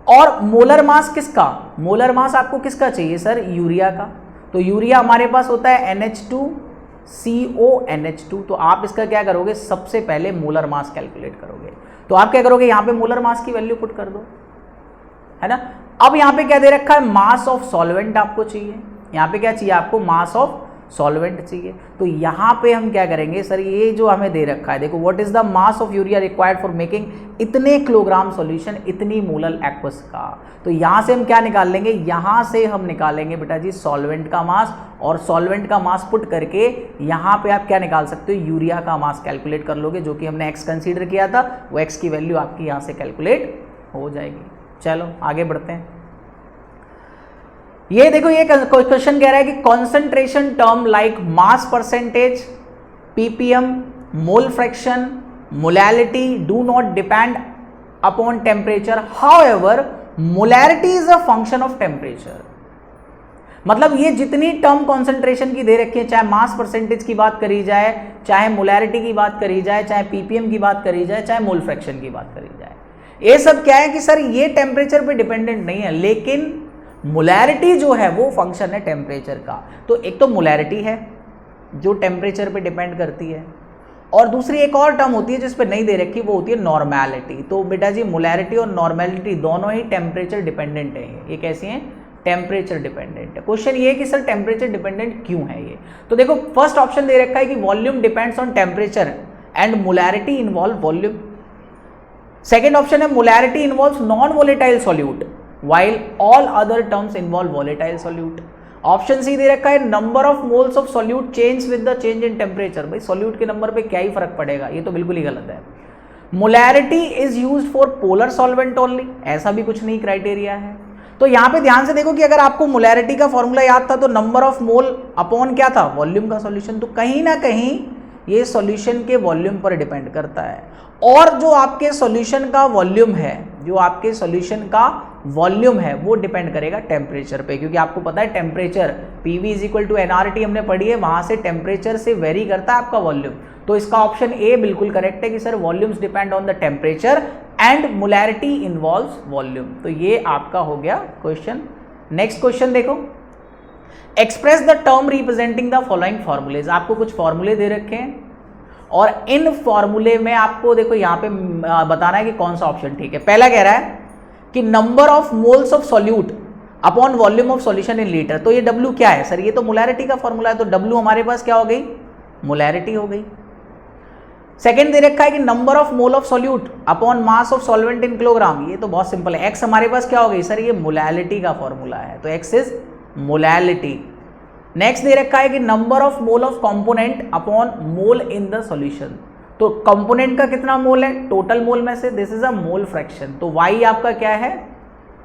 Speaker 1: और मोलर मास किसका, मोलर मास आपको किसका चाहिए सर, यूरिया का। तो यूरिया हमारे पास होता है NH2CONH2। तो आप इसका क्या करोगे, सबसे पहले मोलर मास कैलकुलेट करोगे। तो आप क्या करोगे, यहां पे मोलर मास की वैल्यू पुट कर दो, है ना। अब यहां पे क्या दे रखा है, मास ऑफ सॉल्वेंट आपको चाहिए, यहां पे क्या चाहिए आपको, मास ऑफ सॉल्वेंट चाहिए। तो यहाँ पे हम क्या करेंगे सर, ये जो हमें दे रखा है देखो, what is the mass of urea required for making इतने किलोग्राम सॉल्यूशन इतनी मोलल एक्वस का। तो यहाँ से हम क्या निकाल लेंगे, यहाँ से हम निकालेंगे बेटा जी सॉल्वेंट का मास, और सॉल्वेंट का मास पुट करके यहाँ पे आप क्या निकाल सकते हो, यूरिया का मास कैलकुलेट कर लोगे, जो कि हमने एक्स कंसीडर किया था, वो एक्स की वैल्यू आपकी यहाँ से कैलकुलेट हो जाएगी। चलो आगे बढ़ते हैं। ये देखो ये क्वेश्चन कह रहा है कि concentration term like mass percentage, ppm, mole fraction, molality do not depend upon temperature, however molarity is a function of temperature. मतलब ये जितनी टर्म कॉन्सेंट्रेशन की दे रखी है, चाहे मास परसेंटेज की बात करी जाए, चाहे मोलैरिटी की बात करी जाए, चाहे पीपीएम की बात करी जाए, चाहे मोल फ्रैक्शन की बात करी जाए, ये सब क्या है कि सर ये टेम्परेचर पे डिपेंडेंट नहीं है, लेकिन मोलैरिटी जो है वो फंक्शन है टेम्परेचर का। तो एक तो मोलैरिटी है जो टेम्परेचर पे डिपेंड करती है, और दूसरी एक और टर्म होती है जिस पे नहीं दे रखी, वो होती है नॉर्मैलिटी। तो बेटा जी मोलैरिटी और नॉर्मैलिटी दोनों ही टेम्परेचर डिपेंडेंट है। ये कैसी हैं, टेम्परेचर डिपेंडेंट है। क्वेश्चन ये है कि सर टेम्परेचर डिपेंडेंट क्यों है ये। तो देखो फर्स्ट ऑप्शन दे रखा है कि volume depends on temperature and molarity involve volume. Second option है molarity involves non volatile solute while all other terms involve volatile solute। Option C दे रखा है number of moles of solute change with the change in temperature. भाई solute के number पे क्या ही फर्क पड़ेगा, ये तो बिल्कुल ही गलत है। Molarity is used for polar solvent only, ऐसा भी कुछ नहीं क्राइटेरिया है। तो यहां पे ध्यान से देखो कि अगर आपको मोलैरिटी का फॉर्मूला याद था तो नंबर ऑफ मोल अपॉन क्या था, वॉल्यूम का सॉल्यूशन। तो कहीं ना कहीं ये सॉल्यूशन के वॉल्यूम पर डिपेंड करता है, और जो आपके सॉल्यूशन का वॉल्यूम है, जो आपके सॉल्यूशन का वॉल्यूम है वो डिपेंड करेगा टेम्परेचर पे, क्योंकि आपको पता है टेम्परेचर PV = nRT हमने पढ़ी है, वहां से टेम्परेचर से वेरी करता है आपका वॉल्यूम। तो इसका ऑप्शन ए बिल्कुल करेक्ट है कि sir volumes depend on the temperature and molarity involves volume. तो ये आपका हो गया क्वेश्चन। नेक्स्ट क्वेश्चन देखो, express the term representing the following formulas. आपको कुछ फॉर्मूले दे रखे हैं और इन फॉर्मूले में आपको देखो यहाँ पे बताना है कि कौन सा ऑप्शन ठीक है। पहला कह रहा है कि number of moles of solute upon volume of solution in litre. तो ये W क्या है सर, ये तो मोलैरिटी का फॉर्मूला है, तो W हमारे पास क्या हो गई, मोलैरिटी हो गई। सेकेंड दे रखा है कि number of mole of solute upon mass of solvent in kilogram. ये तो बहुत सिंपल है, X हमारे पास क्या हो गई सर, ये मोलैलिटी का फॉर्मूला है, तो X इज मोलैलिटी। नेक्स्ट दे रखा है कि number of mole of component upon mole in the solution. तो कंपोनेंट का कितना मोल है टोटल मोल में से, this is a mole fraction. तो Y आपका क्या है,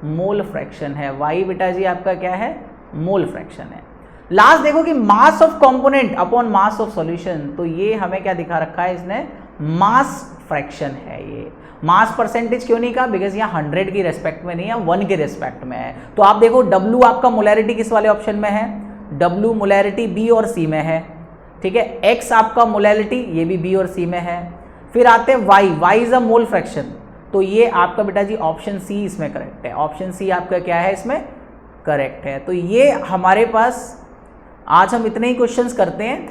Speaker 1: मोल फ्रैक्शन है। Y बेटा जी आपका क्या है, मोल फ्रैक्शन है। लास्ट देखो कि mass of component upon mass of solution. तो ये हमें क्या दिखा रखा है इसने, मास फ्रैक्शन है। ये मास परसेंटेज क्यों नहीं कहा, बिकॉज यहाँ 100 की रेस्पेक्ट में नहीं है, 1 के रेस्पेक्ट में है। तो आप देखो W आपका मोलैरिटी किस वाले ऑप्शन में है, W मोलैरिटी B और C में है, ठीक है। X आपका मोलैलिटी ये भी B और C में है। फिर आते हैं Y is a mole fraction. तो ये आपका बेटा जी ऑप्शन C इसमें करेक्ट है, ऑप्शन C आपका क्या है इसमें करेक्ट है। तो ये हमारे पास आज हम इतने ही क्वेश्चंस करते हैं,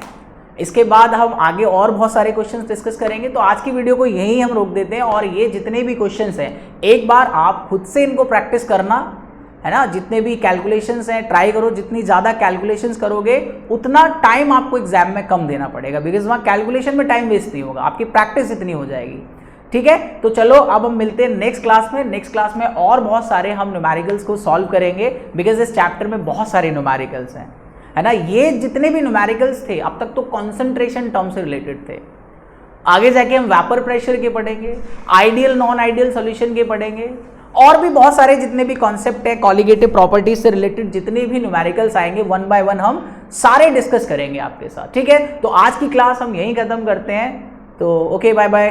Speaker 1: इसके बाद हम आगे और बहुत सारे क्वेश्चंस डिस्कस करेंगे। तो आज की वीडियो को यहीं हम रोक देते हैं, और ये जितने भी क्वेश्चंस हैं एक बार आप खुद से इनको प्रैक्टिस करना है ना, जितने भी कैलकुलेशंस हैं ट्राई करो, जितनी ज़्यादा कैलकुलेशंस करोगे उतना टाइम आपको एग्जाम में कम देना पड़ेगा, बिकॉज वहाँ कैलकुलेशन में टाइम वेस्ट नहीं होगा, आपकी प्रैक्टिस इतनी हो जाएगी, ठीक है। तो चलो अब हम मिलते हैं नेक्स्ट क्लास में। नेक्स्ट क्लास में और बहुत सारे हम न्यूमेरिकल्स को सॉल्व करेंगे, बिकॉज इस चैप्टर में बहुत सारे न्यूमेरिकल्स हैं, है ना। ये जितने भी न्यूमेरिकल्स थे अब तक तो कॉन्सेंट्रेशन टर्म से रिलेटेड थे, आगे जाके हम वेपर प्रेशर के पढ़ेंगे, आइडियल नॉन आइडियल सॉल्यूशन के पढ़ेंगे, और भी बहुत सारे जितने भी कॉन्सेप्ट है कॉलिगेटिव प्रॉपर्टीज से रिलेटेड जितने भी न्यूमेरिकल्स आएंगे 1 बाय 1 हम सारे डिस्कस करेंगे आपके साथ, ठीक है। तो आज की क्लास हम यहीं खत्म करते हैं, तो ओके बाय बाय।